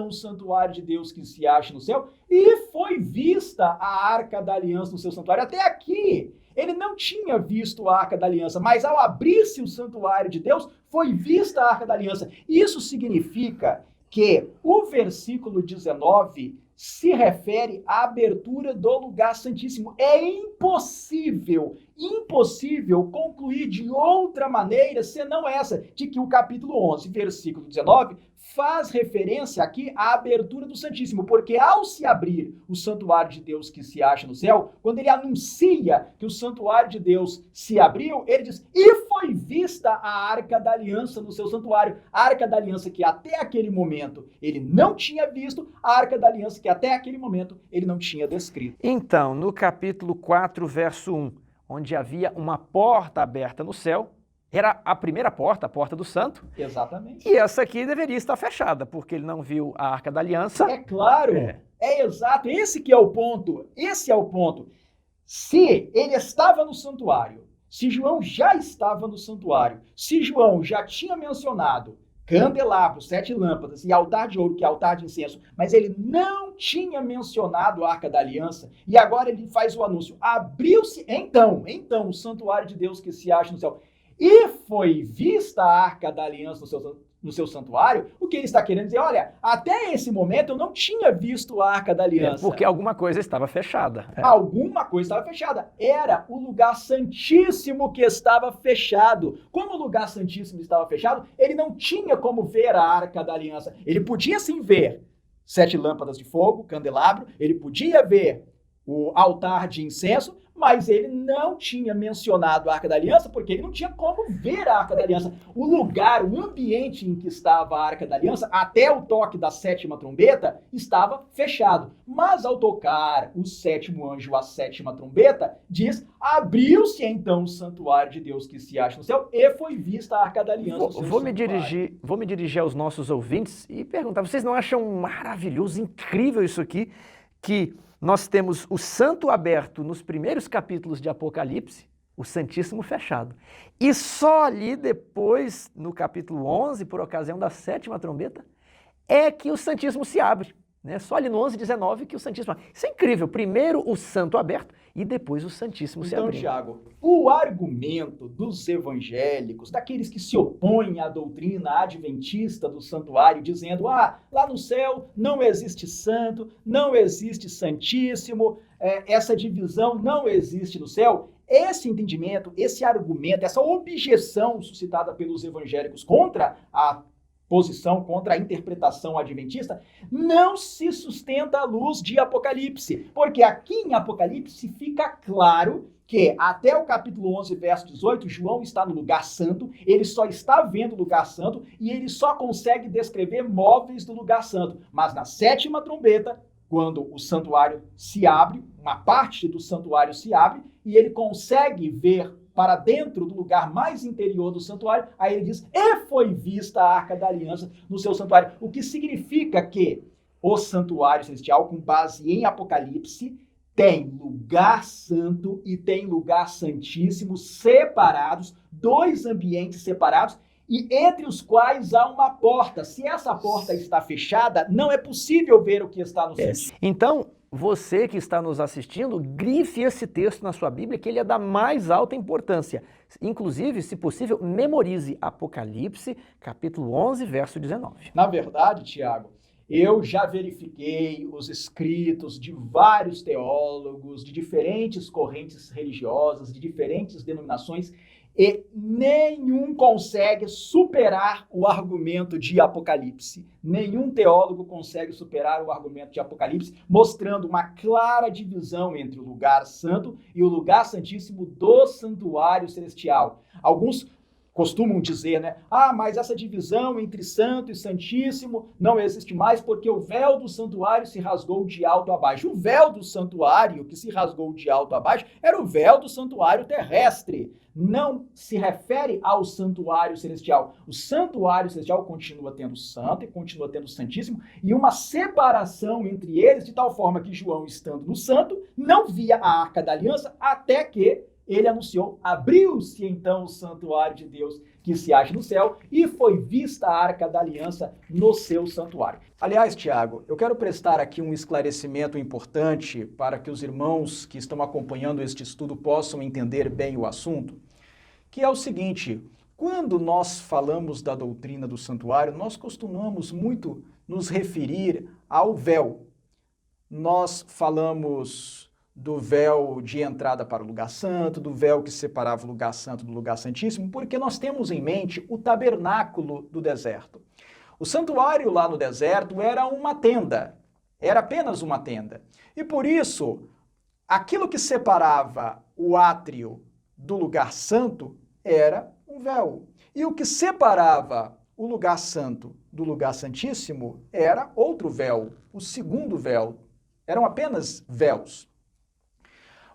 o santuário de Deus que se acha no céu, e foi vista a Arca da Aliança no seu santuário. Até aqui Ele não tinha visto a Arca da Aliança, mas ao abrir-se o santuário de Deus, foi vista a Arca da Aliança. Isso significa que o versículo 19 se refere à abertura do lugar santíssimo. É impossível concluir de outra maneira, senão essa, de que o capítulo 11, versículo 19, faz referência aqui à abertura do Santíssimo, porque ao se abrir o santuário de Deus que se acha no céu, quando ele anuncia que o santuário de Deus se abriu, ele diz, e foi vista a Arca da Aliança no seu santuário. A Arca da Aliança que até aquele momento ele não tinha visto, a Arca da Aliança que até aquele momento ele não tinha descrito. Então, no capítulo 4, verso 1, onde havia uma porta aberta no céu, era a primeira porta, a porta do santo. Exatamente. E essa aqui deveria estar fechada, porque ele não viu a Arca da Aliança. É claro, é exato, esse que é o ponto, esse é o ponto. Se ele estava no santuário, se João já estava no santuário, se João já tinha mencionado candelabros, 7 lâmpadas e altar de ouro, que é altar de incenso, mas ele não tinha mencionado a Arca da Aliança, e agora ele faz o anúncio, abriu-se então o santuário de Deus que se acha no céu, e foi vista a Arca da Aliança no seu santuário, o que ele está querendo dizer, olha, até esse momento eu não tinha visto a Arca da Aliança. Porque alguma coisa estava fechada. Alguma coisa estava fechada. Era o lugar santíssimo que estava fechado. Como o lugar santíssimo estava fechado, ele não tinha como ver a Arca da Aliança. Ele podia sim ver 7 lâmpadas de fogo, candelabro, ele podia ver o altar de incenso, mas ele não tinha mencionado a Arca da Aliança, porque ele não tinha como ver a Arca da Aliança. O lugar, o ambiente em que estava a Arca da Aliança, até o toque da 7ª trombeta, estava fechado. Mas ao tocar o 7º anjo, a 7ª trombeta, diz, abriu-se então o santuário de Deus que se acha no céu, e foi vista a Arca da Aliança no seu santuário. Vou me dirigir aos nossos ouvintes e perguntar, vocês não acham maravilhoso, incrível isso aqui, que nós temos o santo aberto nos primeiros capítulos de Apocalipse, o Santíssimo fechado. E só ali depois, no capítulo 11, por ocasião da 7ª trombeta, é que o Santíssimo se abre. Né? Só ali no 11:19 que o Santíssimo... Isso é incrível. Primeiro o santo aberto e depois o Santíssimo se abrindo. Então, Tiago, o argumento dos evangélicos, daqueles que se opõem à doutrina adventista do santuário, dizendo, lá no céu não existe santo, não existe santíssimo, essa divisão não existe no céu, esse entendimento, esse argumento, essa objeção suscitada pelos evangélicos contra a posição, contra a interpretação adventista, não se sustenta à luz de Apocalipse, porque aqui em Apocalipse fica claro que até o capítulo 11, verso 18, João está no lugar santo, ele só está vendo o lugar santo e ele só consegue descrever móveis do lugar santo. Mas na 7ª trombeta, quando o santuário se abre, uma parte do santuário se abre e ele consegue ver para dentro do lugar mais interior do santuário, aí ele diz, e foi vista a Arca da Aliança no seu santuário. O que significa que o santuário celestial, com base em Apocalipse, tem lugar santo e tem lugar santíssimo separados, 2 ambientes separados, e entre os quais há uma porta. Se essa porta está fechada, não é possível ver o que está no santuário. Então, você que está nos assistindo, grife esse texto na sua Bíblia, que ele é da mais alta importância. Inclusive, se possível, memorize Apocalipse, capítulo 11, verso 19. Na verdade, Tiago, eu já verifiquei os escritos de vários teólogos, de diferentes correntes religiosas, de diferentes denominações, e nenhum consegue superar o argumento de Apocalipse. Nenhum teólogo consegue superar o argumento de Apocalipse, mostrando uma clara divisão entre o lugar santo e o lugar santíssimo do santuário celestial. Alguns costumam dizer, né? Mas essa divisão entre santo e santíssimo não existe mais porque o véu do santuário se rasgou de alto a baixo. O véu do santuário que se rasgou de alto a baixo era o véu do santuário terrestre. Não se refere ao santuário celestial. O santuário celestial continua tendo santo e continua tendo santíssimo e uma separação entre eles de tal forma que João, estando no santo, não via a Arca da Aliança até que ele anunciou, abriu-se então o santuário de Deus que se acha no céu e foi vista a Arca da Aliança no seu santuário. Aliás, Tiago, eu quero prestar aqui um esclarecimento importante para que os irmãos que estão acompanhando este estudo possam entender bem o assunto, que é o seguinte: quando nós falamos da doutrina do santuário, nós costumamos muito nos referir ao véu. Nós falamos do véu de entrada para o lugar santo, do véu que separava o lugar santo do lugar santíssimo, porque nós temos em mente o tabernáculo do deserto. O santuário lá no deserto era uma tenda, era apenas uma tenda. E por isso, aquilo que separava o átrio do lugar santo era um véu. E o que separava o lugar santo do lugar santíssimo era outro véu, o segundo véu. Eram apenas véus.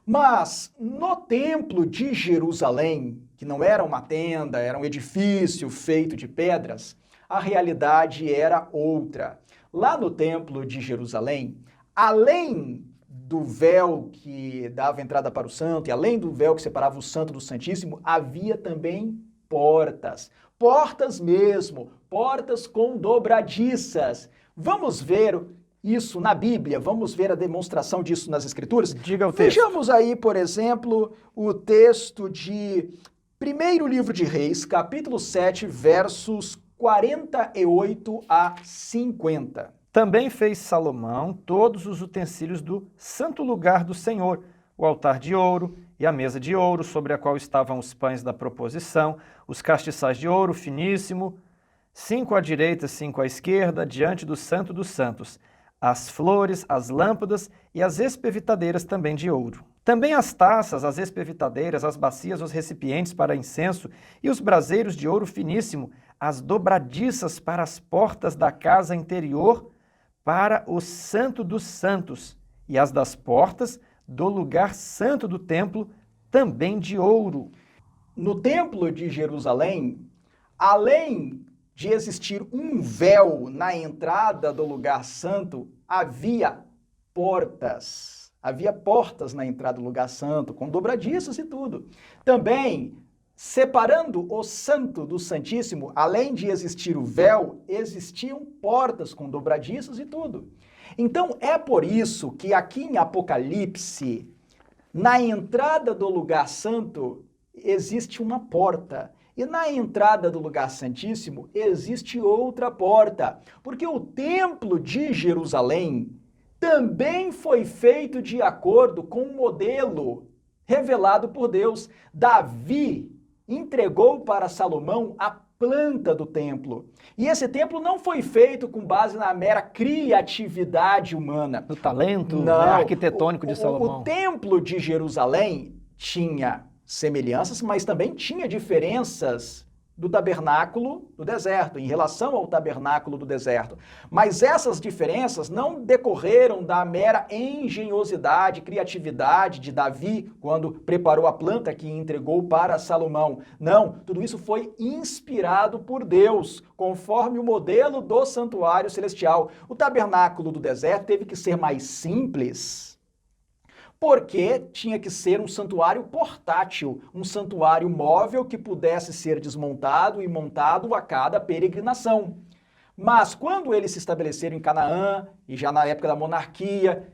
Mas no templo de Jerusalém, que não era uma tenda, era um edifício feito de pedras, a realidade era outra. Lá no templo de Jerusalém, além do véu que dava entrada para o santo e além do véu que separava o santo do santíssimo, havia também portas. Portas mesmo, portas com dobradiças. Vamos ver isso na Bíblia, vamos ver a demonstração disso nas Escrituras? Diga o texto. Vejamos aí, por exemplo, o texto de 1º livro de Reis, capítulo 7, versos 48 a 50. Também fez Salomão todos os utensílios do santo lugar do Senhor, o altar de ouro e a mesa de ouro, sobre a qual estavam os pães da proposição, os castiçais de ouro finíssimo, 5 à direita, 5 à esquerda, diante do Santo dos Santos, as flores, as lâmpadas e as espevitadeiras também de ouro. Também as taças, as espevitadeiras, as bacias, os recipientes para incenso e os braseiros de ouro finíssimo, as dobradiças para as portas da casa interior, para o Santo dos Santos, e as das portas do lugar santo do templo, também de ouro. No templo de Jerusalém, além de existir um véu na entrada do lugar santo, havia portas. Havia portas na entrada do lugar santo, com dobradiças e tudo. Também, separando o santo do santíssimo, além de existir o véu, existiam portas com dobradiças e tudo. Então, é por isso que aqui em Apocalipse, na entrada do lugar santo, existe uma porta. E na entrada do lugar santíssimo existe outra porta, porque o templo de Jerusalém também foi feito de acordo com um modelo revelado por Deus. Davi entregou para Salomão a planta do templo. E esse templo não foi feito com base na mera criatividade humana. Do talento, não, arquitetônico de Salomão. O templo de Jerusalém tinha semelhanças, mas também tinha diferenças do tabernáculo do deserto, em relação ao tabernáculo do deserto. Mas essas diferenças não decorreram da mera engenhosidade, criatividade de Davi, quando preparou a planta que entregou para Salomão. Não, tudo isso foi inspirado por Deus, conforme o modelo do santuário celestial. O tabernáculo do deserto teve que ser mais simples, porque tinha que ser um santuário portátil, um santuário móvel que pudesse ser desmontado e montado a cada peregrinação. Mas quando eles se estabeleceram em Canaã, e já na época da monarquia,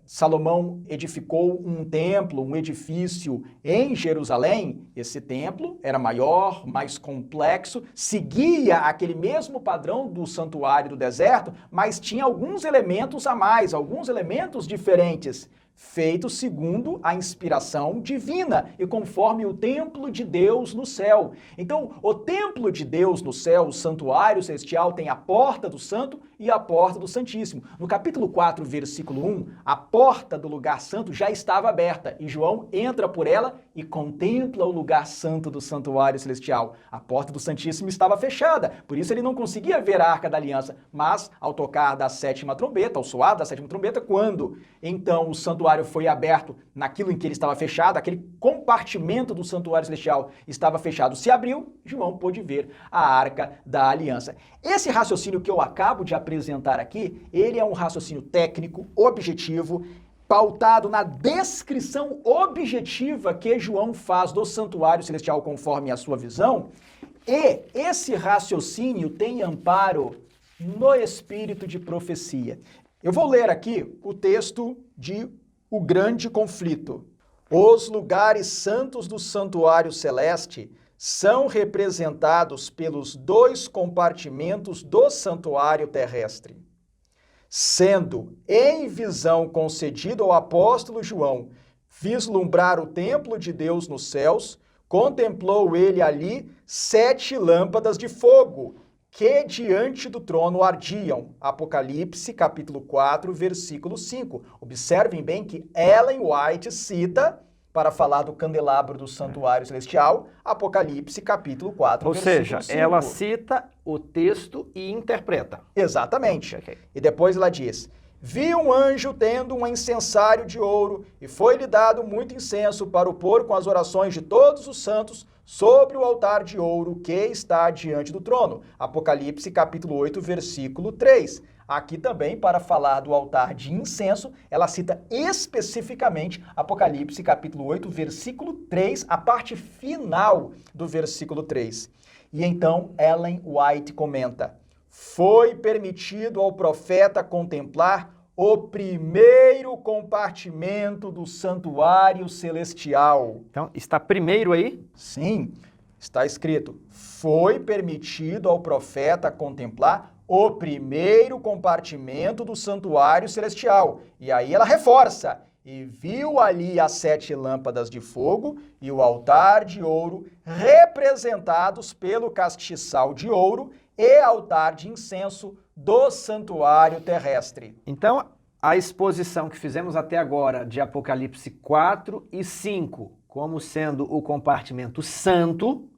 Salomão edificou um templo, um edifício em Jerusalém. Esse templo era maior, mais complexo, seguia aquele mesmo padrão do santuário do deserto, mas tinha alguns elementos a mais, alguns elementos diferentes, feito segundo a inspiração divina e conforme o templo de Deus no céu. Então, o templo de Deus no céu, o santuário celestial, tem a porta do santo e a porta do santíssimo. No capítulo 4, versículo 1, a porta do lugar santo já estava aberta e João entra por ela e contempla o lugar santo do santuário celestial. A porta do santíssimo estava fechada, por isso ele não conseguia ver a Arca da Aliança, mas ao tocar da 7ª trombeta, ao soar da 7ª trombeta, quando então o santuário foi aberto naquilo em que ele estava fechado, aquele compartimento do santuário celestial estava fechado, se abriu, João pôde ver a Arca da Aliança. Esse raciocínio que eu acabo de apresentar aqui, ele é um raciocínio técnico, objetivo, pautado na descrição objetiva que João faz do santuário celestial conforme a sua visão, e esse raciocínio tem amparo no espírito de profecia. Eu vou ler aqui o texto de O Grande Conflito. Os lugares santos do santuário celeste são representados pelos 2 compartimentos do santuário terrestre. Sendo em visão concedido ao apóstolo João vislumbrar o templo de Deus nos céus, contemplou ele ali 7 lâmpadas de fogo que diante do trono ardiam. Apocalipse, capítulo 4, versículo 5. Observem bem que Ellen White cita, para falar do candelabro do santuário celestial, Apocalipse, capítulo 4, Ou versículo seja, 5. ela cita o texto e interpreta. Exatamente. Ok. E depois ela diz: vi um anjo tendo um incensário de ouro, e foi-lhe dado muito incenso para o pôr com as orações de todos os santos sobre o altar de ouro que está diante do trono. Apocalipse, capítulo 8, versículo 3. Aqui também, para falar do altar de incenso, ela cita especificamente Apocalipse, capítulo 8, versículo 3, a parte final do versículo 3. E então Ellen White comenta: foi permitido ao profeta contemplar o primeiro compartimento do santuário celestial. Então, está primeiro aí? Sim, está escrito: foi permitido ao profeta contemplar o primeiro compartimento do santuário celestial. E aí ela reforça: e viu ali as 7 lâmpadas de fogo e o altar de ouro, representados pelo castiçal de ouro e altar de incenso do santuário terrestre. Então, a exposição que fizemos até agora de Apocalipse 4 e 5, como sendo o compartimento santo,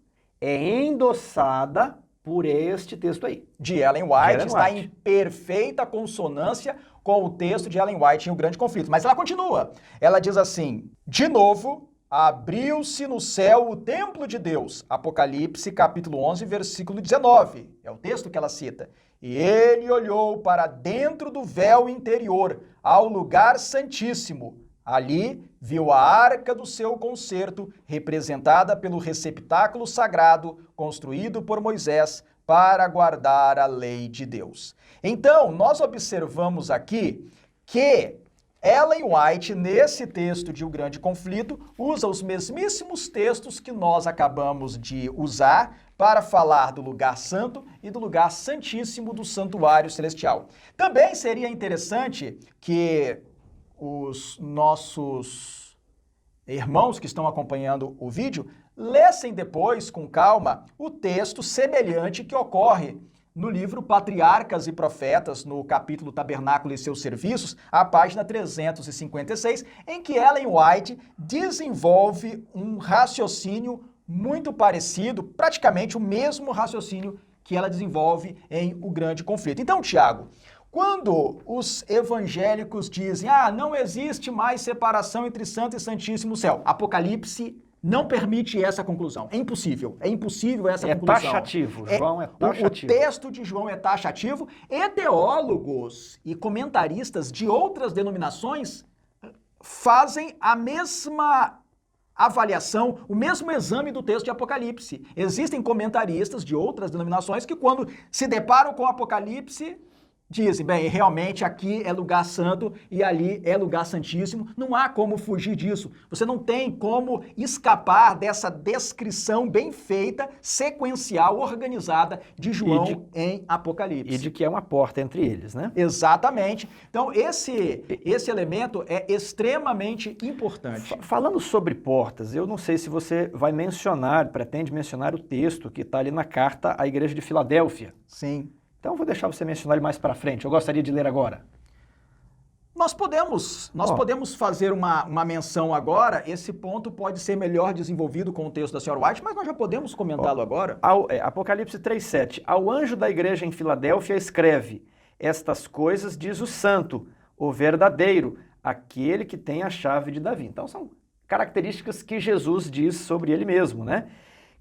é endossada por este texto aí. De Ellen White, Ellen está White. em perfeita consonância com o texto de Ellen White em O Grande Conflito. Mas ela continua. Ela diz assim: de novo, abriu-se no céu o templo de Deus. Apocalipse, capítulo 11, versículo 19. É o texto que ela cita. E ele olhou para dentro do véu interior, ao lugar santíssimo. Ali viu a arca do seu concerto, representada pelo receptáculo sagrado, construído por Moisés para guardar a lei de Deus. Então, nós observamos aqui que Ellen White, nesse texto de O Grande Conflito, usa os mesmíssimos textos que nós acabamos de usar para falar do lugar santo e do lugar santíssimo do santuário celestial. Também seria interessante que os nossos irmãos que estão acompanhando o vídeo lessem depois, com calma, o texto semelhante que ocorre no livro Patriarcas e Profetas, no capítulo Tabernáculo e seus Serviços, a página 356, em que Ellen White desenvolve um raciocínio muito parecido, praticamente o mesmo raciocínio que ela desenvolve em O Grande Conflito. Então, Tiago, quando os evangélicos dizem: não existe mais separação entre santo e santíssimo no céu, Apocalipse não permite essa conclusão. É impossível essa conclusão. É taxativo, João é taxativo. O texto de João é taxativo e teólogos e comentaristas de outras denominações fazem a mesma avaliação, o mesmo exame do texto de Apocalipse. Existem comentaristas de outras denominações que, quando se deparam com Apocalipse, dizem: bem, realmente aqui é lugar santo e ali é lugar santíssimo. Não há como fugir disso. Você não tem como escapar dessa descrição bem feita, sequencial, organizada de João em Apocalipse. E de que é uma porta entre eles, né? Exatamente. Então, esse elemento é extremamente importante. Falando sobre portas, eu não sei se você vai mencionar, pretende mencionar o texto que está ali na carta à Igreja de Filadélfia. Sim. Então, vou deixar você mencionar ele mais para frente. Eu gostaria de ler agora. Nós podemos fazer uma menção agora. Esse ponto pode ser melhor desenvolvido com o texto da senhora White, mas nós já podemos comentá-lo agora. Apocalipse 3,7. Ao anjo da igreja em Filadélfia escreve: estas coisas diz o santo, o verdadeiro, aquele que tem a chave de Davi. Então, são características que Jesus diz sobre ele mesmo, né?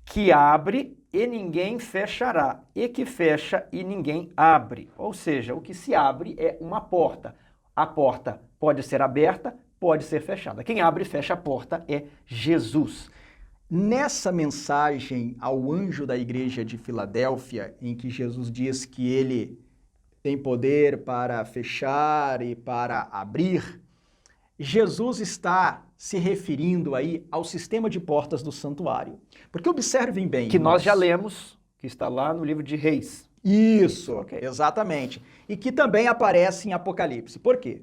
Que abre e ninguém fechará, e que fecha e ninguém abre. Ou seja, o que se abre é uma porta. A porta pode ser aberta, pode ser fechada. Quem abre e fecha a porta é Jesus. Nessa mensagem ao anjo da igreja de Filadélfia, em que Jesus diz que ele tem poder para fechar e para abrir, Jesus está se referindo aí ao sistema de portas do santuário. Porque observem bem... Que nós já lemos, que está lá no livro de Reis. Isso, Ok. exatamente. E que também aparece em Apocalipse. Por quê?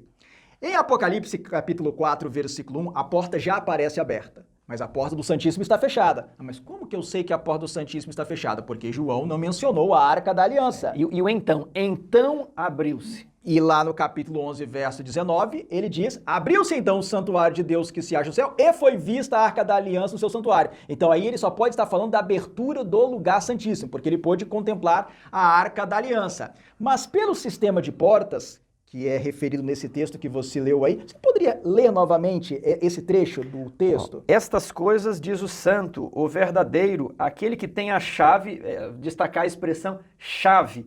Em Apocalipse, capítulo 4, versículo 1, a porta já aparece aberta, mas a porta do Santíssimo está fechada. Mas como que eu sei que a porta do Santíssimo está fechada? Porque João não mencionou a Arca da Aliança. E o então? Então abriu-se. E lá no capítulo 11, verso 19, ele diz, abriu-se então o santuário de Deus que se acha no céu e foi vista a Arca da Aliança no seu santuário. Então aí ele só pode estar falando da abertura do lugar santíssimo, porque ele pôde contemplar a Arca da Aliança. Mas pelo sistema de portas, que é referido nesse texto que você leu aí, você poderia ler novamente esse trecho do texto? Estas coisas diz o santo, o verdadeiro, aquele que tem a chave, destacar a expressão chave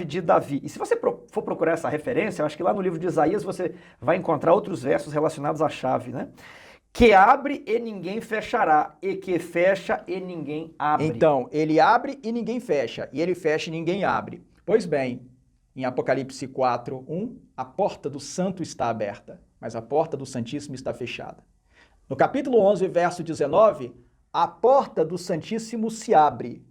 de Davi. E se você for procurar essa referência, eu acho que lá no livro de Isaías você vai encontrar outros versos relacionados à chave, né? Que abre e ninguém fechará, e que fecha e ninguém abre. Então, ele abre e ninguém fecha, e ele fecha e ninguém abre. Pois bem, em Apocalipse 4, 1, a porta do santo está aberta, mas a porta do Santíssimo está fechada. No capítulo 11, verso 19, a porta do Santíssimo se abre.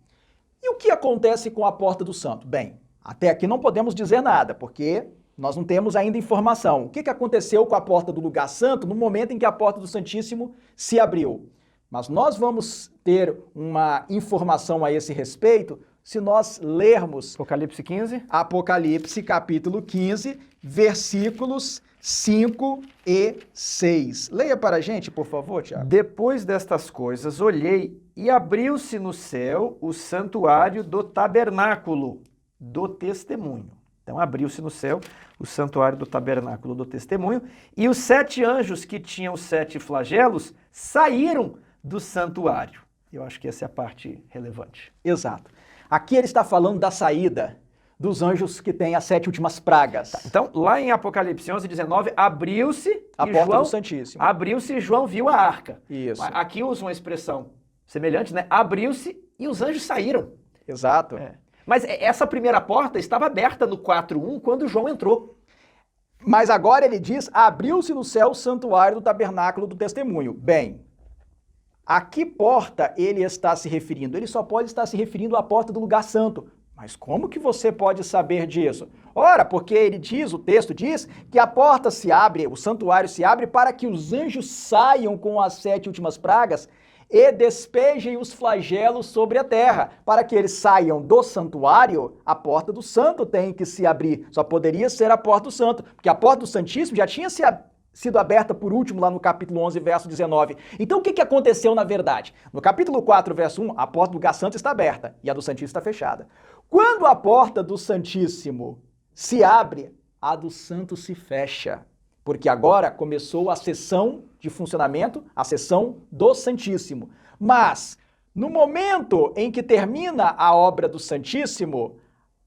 E o que acontece com a porta do santo? Bem, até aqui não podemos dizer nada, porque nós não temos ainda informação. O que aconteceu com a porta do lugar santo no momento em que a porta do Santíssimo se abriu? Mas nós vamos ter uma informação a esse respeito se nós lermos Apocalipse 15. Apocalipse capítulo 15, versículos 5 e 6. Leia para a gente, por favor, Tiago. Depois destas coisas, olhei e abriu-se no céu o santuário do tabernáculo do testemunho. Então abriu-se no céu o santuário do tabernáculo do testemunho e os 7 anjos que tinham 7 flagelos saíram do santuário. Eu acho que essa é a parte relevante. Exato. Aqui ele está falando da saída dos anjos que têm as 7 últimas pragas. Tá, então, lá em Apocalipse 11, 19, abriu-se a porta do Santíssimo. Abriu-se e João viu a arca. Isso. Aqui usa uma expressão semelhante, né? Abriu-se e os anjos saíram. Exato. Mas essa primeira porta estava aberta no 4:1 quando João entrou. Mas agora ele diz, abriu-se no céu o santuário do tabernáculo do testemunho. Bem, a que porta ele está se referindo? Ele só pode estar se referindo à porta do lugar santo. Mas como que você pode saber disso? Ora, porque ele diz, o texto diz, que a porta se abre, o santuário se abre para que os anjos saiam com as 7 últimas pragas e despejem os flagelos sobre a terra. Para que eles saiam do santuário, a porta do santo tem que se abrir. Só poderia ser a porta do santo, porque a porta do Santíssimo já tinha sido aberta por último lá no capítulo 11, verso 19. Então o que aconteceu na verdade? No capítulo 4, verso 1, a porta do lugar santo está aberta e a do Santíssimo está fechada. Quando a porta do Santíssimo se abre, a do santo se fecha. Porque agora começou a sessão de funcionamento, a sessão do Santíssimo. Mas, no momento em que termina a obra do Santíssimo,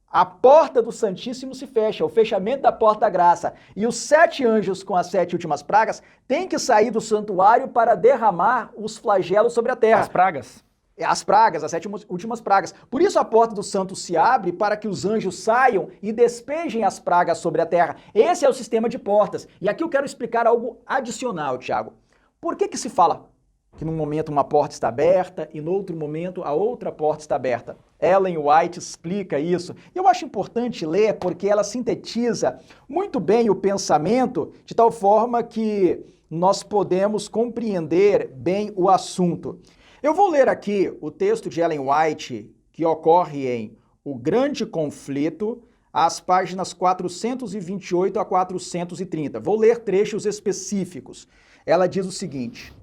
a porta do Santíssimo se fecha, o fechamento da porta da graça. E os 7 anjos com as 7 últimas pragas têm que sair do santuário para derramar os flagelos sobre a terra. As pragas. As pragas, as 7 últimas pragas. Por isso a porta do santo se abre para que os anjos saiam e despejem as pragas sobre a terra. Esse é o sistema de portas. E aqui eu quero explicar algo adicional, Tiago. Por que se fala que num momento uma porta está aberta e no outro momento a outra porta está aberta? Ellen White explica isso. E eu acho importante ler porque ela sintetiza muito bem o pensamento de tal forma que nós podemos compreender bem o assunto. Eu vou ler aqui o texto de Ellen White, que ocorre em O Grande Conflito, as páginas 428 a 430. Vou ler trechos específicos. Ela diz o seguinte: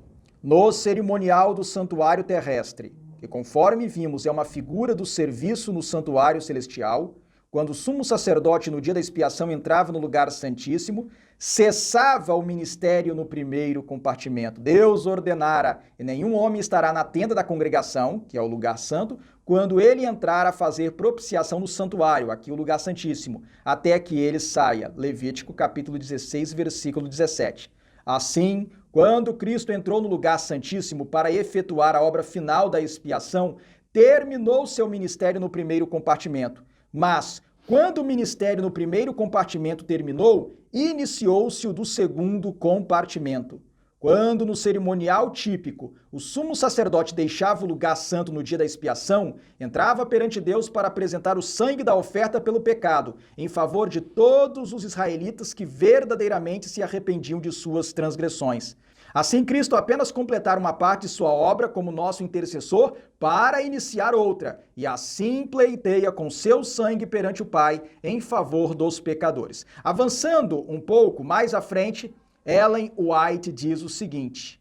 no cerimonial do santuário terrestre, que conforme vimos é uma figura do serviço no santuário celestial, quando o sumo sacerdote no dia da expiação entrava no lugar santíssimo, cessava o ministério no primeiro compartimento. Deus ordenara, e nenhum homem estará na tenda da congregação, que é o lugar santo, quando ele entrar a fazer propiciação no santuário, aqui o lugar santíssimo, até que ele saia. Levítico capítulo 16, versículo 17. Assim, quando Cristo entrou no lugar santíssimo para efetuar a obra final da expiação, terminou seu ministério no primeiro compartimento. Mas, quando o ministério no primeiro compartimento terminou, iniciou-se o do segundo compartimento. Quando no cerimonial típico o sumo sacerdote deixava o lugar santo no dia da expiação, entrava perante Deus para apresentar o sangue da oferta pelo pecado, em favor de todos os israelitas que verdadeiramente se arrependiam de suas transgressões. Assim, Cristo apenas completar uma parte de sua obra como nosso intercessor para iniciar outra, e assim pleiteia com seu sangue perante o Pai em favor dos pecadores. Avançando um pouco mais à frente, Ellen White diz o seguinte: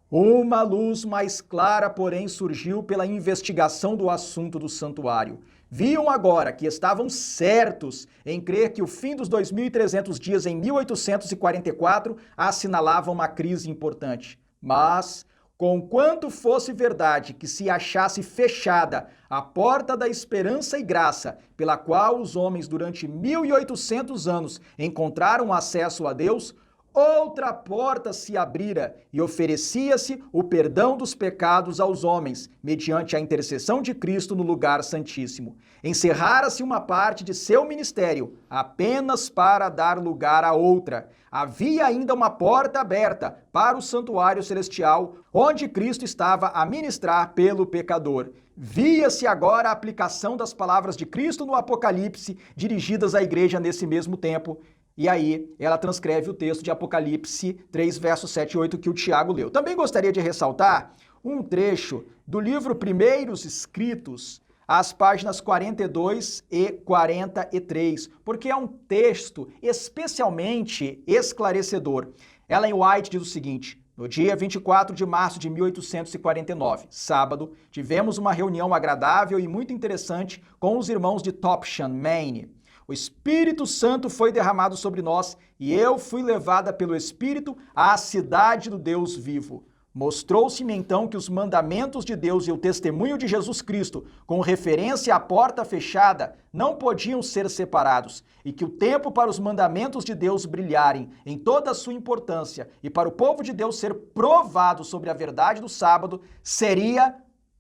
uma luz mais clara, porém, surgiu pela investigação do assunto do santuário. Viam agora que estavam certos em crer que o fim dos 2.300 dias em 1844 assinalava uma crise importante. Mas, conquanto fosse verdade que se achasse fechada a porta da esperança e graça, pela qual os homens durante 1.800 anos encontraram acesso a Deus, outra porta se abrira e oferecia-se o perdão dos pecados aos homens, mediante a intercessão de Cristo no lugar santíssimo. Encerrara-se uma parte de seu ministério, apenas para dar lugar a outra. Havia ainda uma porta aberta para o santuário celestial, onde Cristo estava a ministrar pelo pecador. Via-se agora a aplicação das palavras de Cristo no Apocalipse, dirigidas à igreja nesse mesmo tempo. E aí, ela transcreve o texto de Apocalipse 3, versos 7 e 8 que o Tiago leu. Também gostaria de ressaltar um trecho do livro Primeiros Escritos, as páginas 42 e 43, porque é um texto especialmente esclarecedor. Ellen White diz o seguinte: no dia 24 de março de 1849, sábado, tivemos uma reunião agradável e muito interessante com os irmãos de Topsham, Maine. O Espírito Santo foi derramado sobre nós e eu fui levada pelo Espírito à cidade do Deus vivo. Mostrou-se-me então que os mandamentos de Deus e o testemunho de Jesus Cristo, com referência à porta fechada, não podiam ser separados, e que o tempo para os mandamentos de Deus brilharem em toda a sua importância e para o povo de Deus ser provado sobre a verdade do sábado seria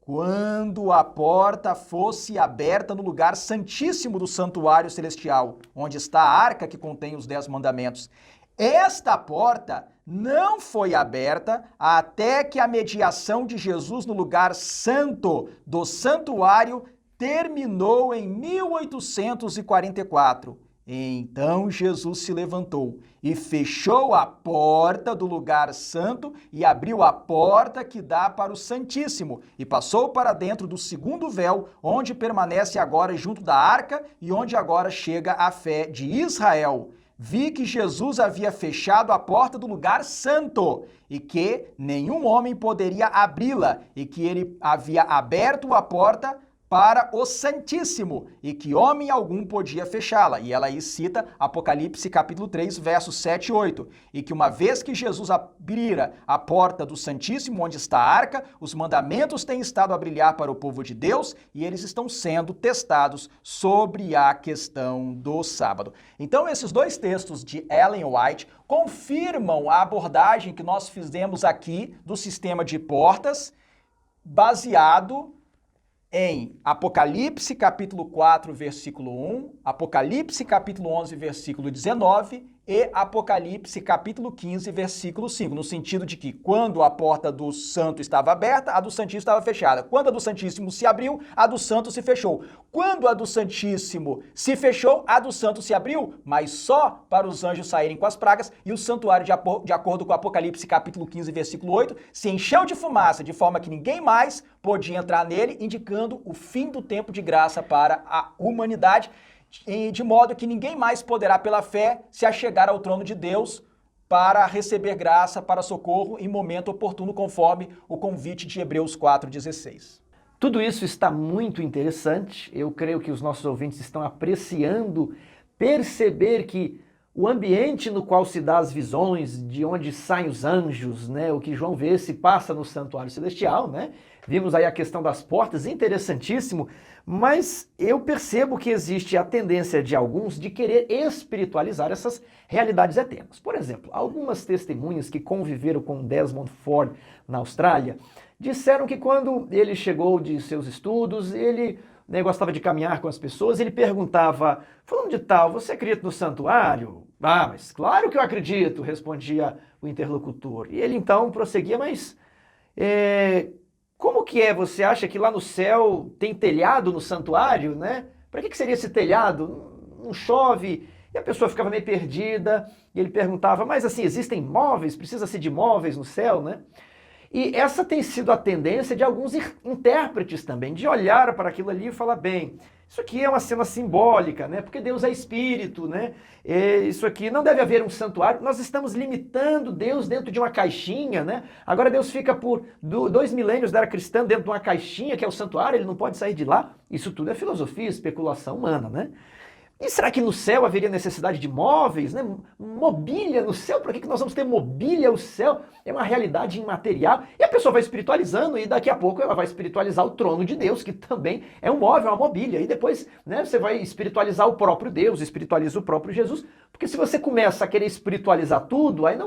quando a porta fosse aberta no lugar santíssimo do santuário celestial, onde está a arca que contém os 10 mandamentos. Esta porta não foi aberta até que a mediação de Jesus no lugar santo do santuário terminou em 1844. Então Jesus se levantou e fechou a porta do lugar santo e abriu a porta que dá para o Santíssimo e passou para dentro do segundo véu, onde permanece agora junto da arca e onde agora chega a fé de Israel. Vi que Jesus havia fechado a porta do lugar santo e que nenhum homem poderia abri-la e que ele havia aberto a porta para o Santíssimo, e que homem algum podia fechá-la. E ela aí cita Apocalipse capítulo 3, versos 7 e 8. E que uma vez que Jesus abrira a porta do Santíssimo, onde está a arca, os mandamentos têm estado a brilhar para o povo de Deus e eles estão sendo testados sobre a questão do sábado. Então, esses dois textos de Ellen White confirmam a abordagem que nós fizemos aqui do sistema de portas, baseado em Apocalipse capítulo 4, versículo 1, Apocalipse capítulo 11, versículo 19 e Apocalipse capítulo 15, versículo 5, no sentido de que quando a porta do santo estava aberta, a do Santíssimo estava fechada. Quando a do Santíssimo se abriu, a do santo se fechou. Quando a do Santíssimo se fechou, a do santo se abriu, mas só para os anjos saírem com as pragas, e o santuário, de acordo com Apocalipse capítulo 15, versículo 8, se encheu de fumaça, de forma que ninguém mais podia entrar nele, indicando o fim do tempo de graça para a humanidade, de modo que ninguém mais poderá, pela fé, se achegar ao trono de Deus para receber graça, para socorro em momento oportuno, conforme o convite de Hebreus 4,16. Tudo isso está muito interessante. Eu creio que os nossos ouvintes estão apreciando perceber que o ambiente no qual se dá as visões, de onde saem os anjos, né, o que João vê se passa no santuário celestial, né, vimos aí a questão das portas, interessantíssimo, mas eu percebo que existe a tendência de alguns de querer espiritualizar essas realidades eternas. Por exemplo, algumas testemunhas que conviveram com Desmond Ford na Austrália disseram que quando ele chegou de seus estudos, ele gostava de caminhar com as pessoas, ele perguntava, fulano de tal, você acredita no santuário? Ah, mas claro que eu acredito, respondia o interlocutor. E ele então prosseguia, mas como que é? Você acha que lá no céu tem telhado no santuário, né? Para que seria esse telhado? Não chove? E a pessoa ficava meio perdida, e ele perguntava, mas assim, existem móveis? Precisa-se de móveis no céu, né? E essa tem sido a tendência de alguns intérpretes também, de olhar para aquilo ali e falar, bem, isso aqui é uma cena simbólica, né? Porque Deus é espírito, né? Isso aqui não deve haver um santuário. Nós estamos limitando Deus dentro de uma caixinha, né? Agora Deus fica por 2 milênios da era cristã dentro de uma caixinha que é o santuário, ele não pode sair de lá. Isso tudo é filosofia, especulação humana, né? E será que no céu haveria necessidade de móveis, né? Mobília no céu? Para que nós vamos ter mobília? O céu é uma realidade imaterial. E a pessoa vai espiritualizando e daqui a pouco ela vai espiritualizar o trono de Deus, que também é um móvel, uma mobília. E depois, né, você vai espiritualizar o próprio Deus, espiritualiza o próprio Jesus. Porque se você começa a querer espiritualizar tudo, aí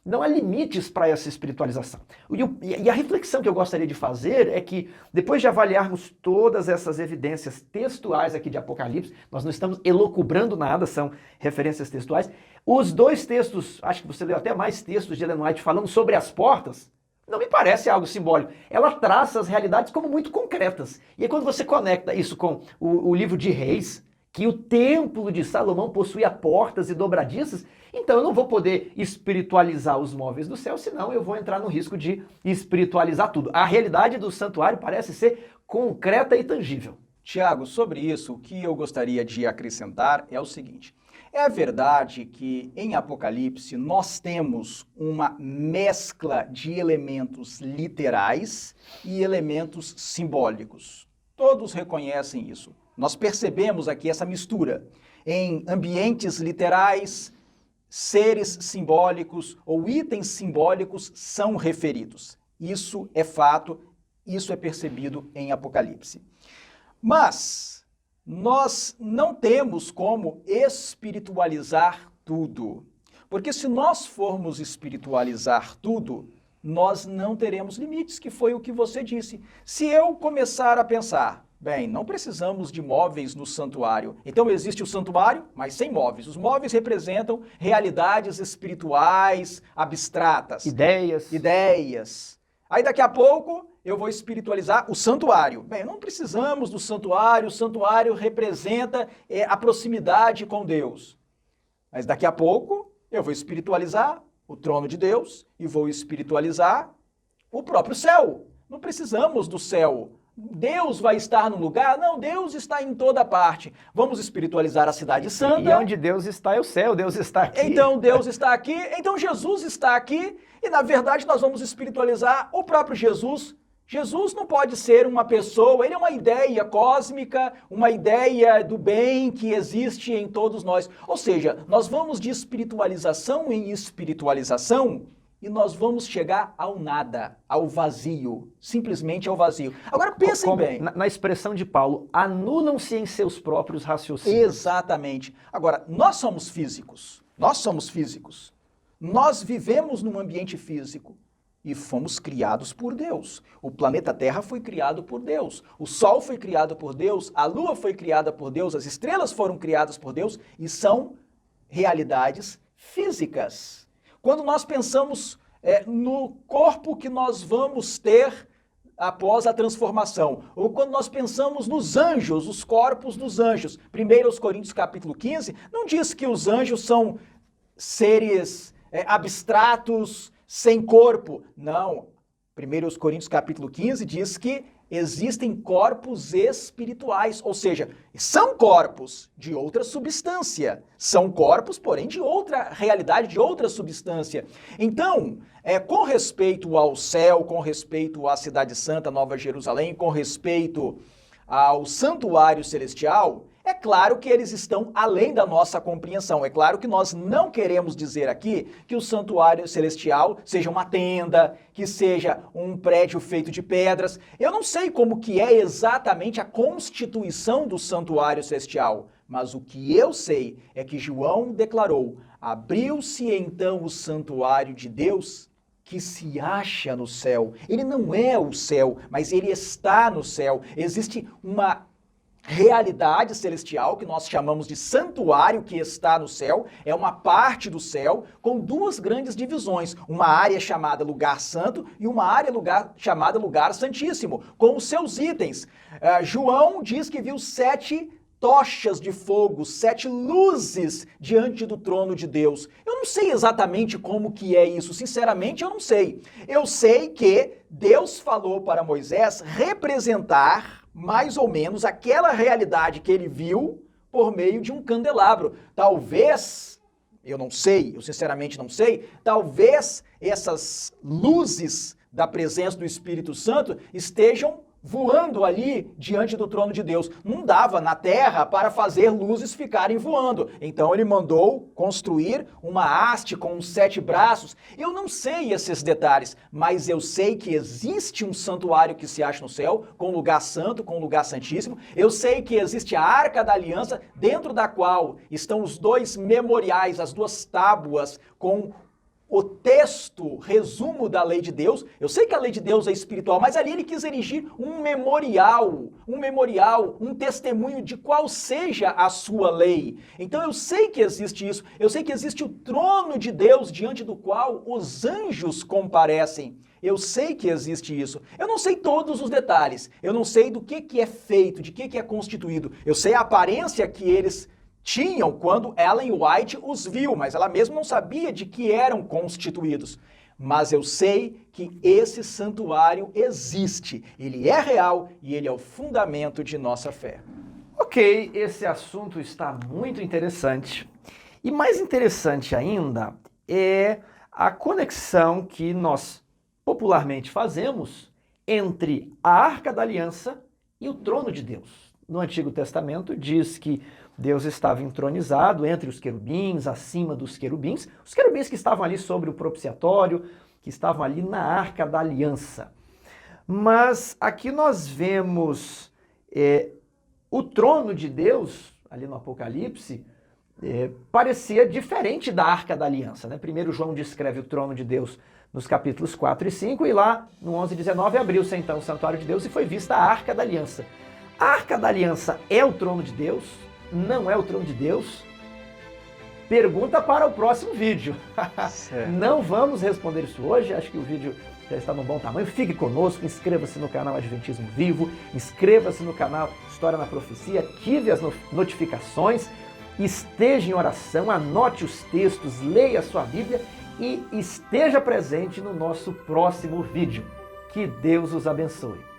não há limites para essa espiritualização. E a reflexão que eu gostaria de fazer é que, depois de avaliarmos todas essas evidências textuais aqui de Apocalipse, nós não estamos elucubrando nada, são referências textuais. Os 2 textos, acho que você leu até mais textos de Ellen White falando sobre as portas, não me parece algo simbólico. Ela traça as realidades como muito concretas. E aí quando você conecta isso com o livro de Reis, que o templo de Salomão possuía portas e dobradiças, então eu não vou poder espiritualizar os móveis do céu, senão eu vou entrar no risco de espiritualizar tudo. A realidade do santuário parece ser concreta e tangível. Tiago, sobre isso, o que eu gostaria de acrescentar é o seguinte. É verdade que em Apocalipse nós temos uma mescla de elementos literais e elementos simbólicos. Todos reconhecem isso. Nós percebemos aqui essa mistura em ambientes literais, seres simbólicos ou itens simbólicos são referidos. Isso é fato, isso é percebido em Apocalipse. Mas nós não temos como espiritualizar tudo. Porque se nós formos espiritualizar tudo, nós não teremos limites, que foi o que você disse. Se eu começar a pensar, bem, não precisamos de móveis no santuário. Então existe o santuário, mas sem móveis. Os móveis representam realidades espirituais, abstratas. Ideias. Aí daqui a pouco eu vou espiritualizar o santuário. Bem, não precisamos do santuário, o santuário representa a proximidade com Deus. Mas daqui a pouco eu vou espiritualizar o trono de Deus e vou espiritualizar o próprio céu. Não precisamos do céu. Deus vai estar no lugar? Não, Deus está em toda parte. Vamos espiritualizar a cidade santa. E onde Deus está é o céu, Deus está aqui. Então Deus está aqui, então Jesus está aqui e na verdade nós vamos espiritualizar o próprio Jesus. Jesus não pode ser uma pessoa, ele é uma ideia cósmica, uma ideia do bem que existe em todos nós. Ou seja, nós vamos de espiritualização em espiritualização e nós vamos chegar ao nada, ao vazio, simplesmente ao vazio. Agora pensem bem. Na expressão de Paulo, anulam-se em seus próprios raciocínios. Exatamente. Agora, nós somos físicos. Nós vivemos num ambiente físico. E fomos criados por Deus. O planeta Terra foi criado por Deus. O Sol foi criado por Deus. A Lua foi criada por Deus. As estrelas foram criadas por Deus. E são realidades físicas. Quando nós pensamos no corpo que nós vamos ter após a transformação, ou quando nós pensamos nos anjos, os corpos dos anjos, 1 Coríntios capítulo 15, não diz que os anjos são seres abstratos, sem corpo. Não. 1 Coríntios capítulo 15 diz que existem corpos espirituais, ou seja, são corpos de outra substância. São corpos, porém, de outra realidade, de outra substância. Então, com respeito ao céu, com respeito à Cidade Santa, Nova Jerusalém, com respeito ao santuário celestial, É claro que eles estão além da nossa compreensão. É claro que nós não queremos dizer aqui que o santuário celestial seja uma tenda, que seja um prédio feito de pedras. Eu não sei como que é exatamente a constituição do santuário celestial, mas o que eu sei é que João declarou: abriu-se então o santuário de Deus, que se acha no céu. Ele não é o céu, mas ele está no céu. Existe uma realidade celestial que nós chamamos de santuário, que está no céu. É uma parte do céu com duas grandes divisões, uma área chamada lugar santo e uma área chamada lugar santíssimo, com os seus itens. João diz que viu 7 tochas de fogo, 7 luzes diante do trono de Deus. Eu não sei exatamente como que é isso, sinceramente eu não sei. Eu sei que Deus falou para Moisés representar mais ou menos aquela realidade que ele viu por meio de um candelabro. Talvez, eu não sei, eu sinceramente não sei, talvez essas luzes da presença do Espírito Santo estejam voando ali diante do trono de Deus. Não dava na terra para fazer luzes ficarem voando. Então ele mandou construir uma haste com 7 braços. Eu não sei esses detalhes, mas eu sei que existe um santuário que se acha no céu, com lugar santo, com lugar santíssimo. Eu sei que existe a Arca da Aliança, dentro da qual estão os 2 memoriais, as 2 tábuas com o texto, resumo da lei de Deus. Eu sei que a lei de Deus é espiritual, mas ali ele quis erigir um memorial, um testemunho de qual seja a sua lei. Então eu sei que existe isso, eu sei que existe o trono de Deus diante do qual os anjos comparecem. Eu sei que existe isso. Eu não sei todos os detalhes, eu não sei do que é feito, de que é constituído. Eu sei a aparência que eles tinham quando Ellen White os viu, mas ela mesma não sabia de que eram constituídos. Mas eu sei que esse santuário existe, ele é real e ele é o fundamento de nossa fé. Ok, esse assunto está muito interessante. E mais interessante ainda é a conexão que nós popularmente fazemos entre a Arca da Aliança e o trono de Deus. No Antigo Testamento diz que Deus estava entronizado entre os querubins, acima dos querubins, os querubins que estavam ali sobre o propiciatório, que estavam ali na Arca da Aliança. Mas aqui nós vemos o trono de Deus, ali no Apocalipse, parecia diferente da Arca da Aliança, né? Primeiro João descreve o trono de Deus nos capítulos 4 e 5, e lá no 11:19 abriu-se então o santuário de Deus e foi vista a Arca da Aliança. A Arca da Aliança é o trono de Deus? Não é o trono de Deus? Pergunta para o próximo vídeo. Não vamos responder isso hoje, acho que o vídeo já está num bom tamanho. Fique conosco, inscreva-se no canal Adventismo Vivo, inscreva-se no canal História na Profecia, ative as notificações, esteja em oração, anote os textos, leia a sua Bíblia e esteja presente no nosso próximo vídeo. Que Deus os abençoe.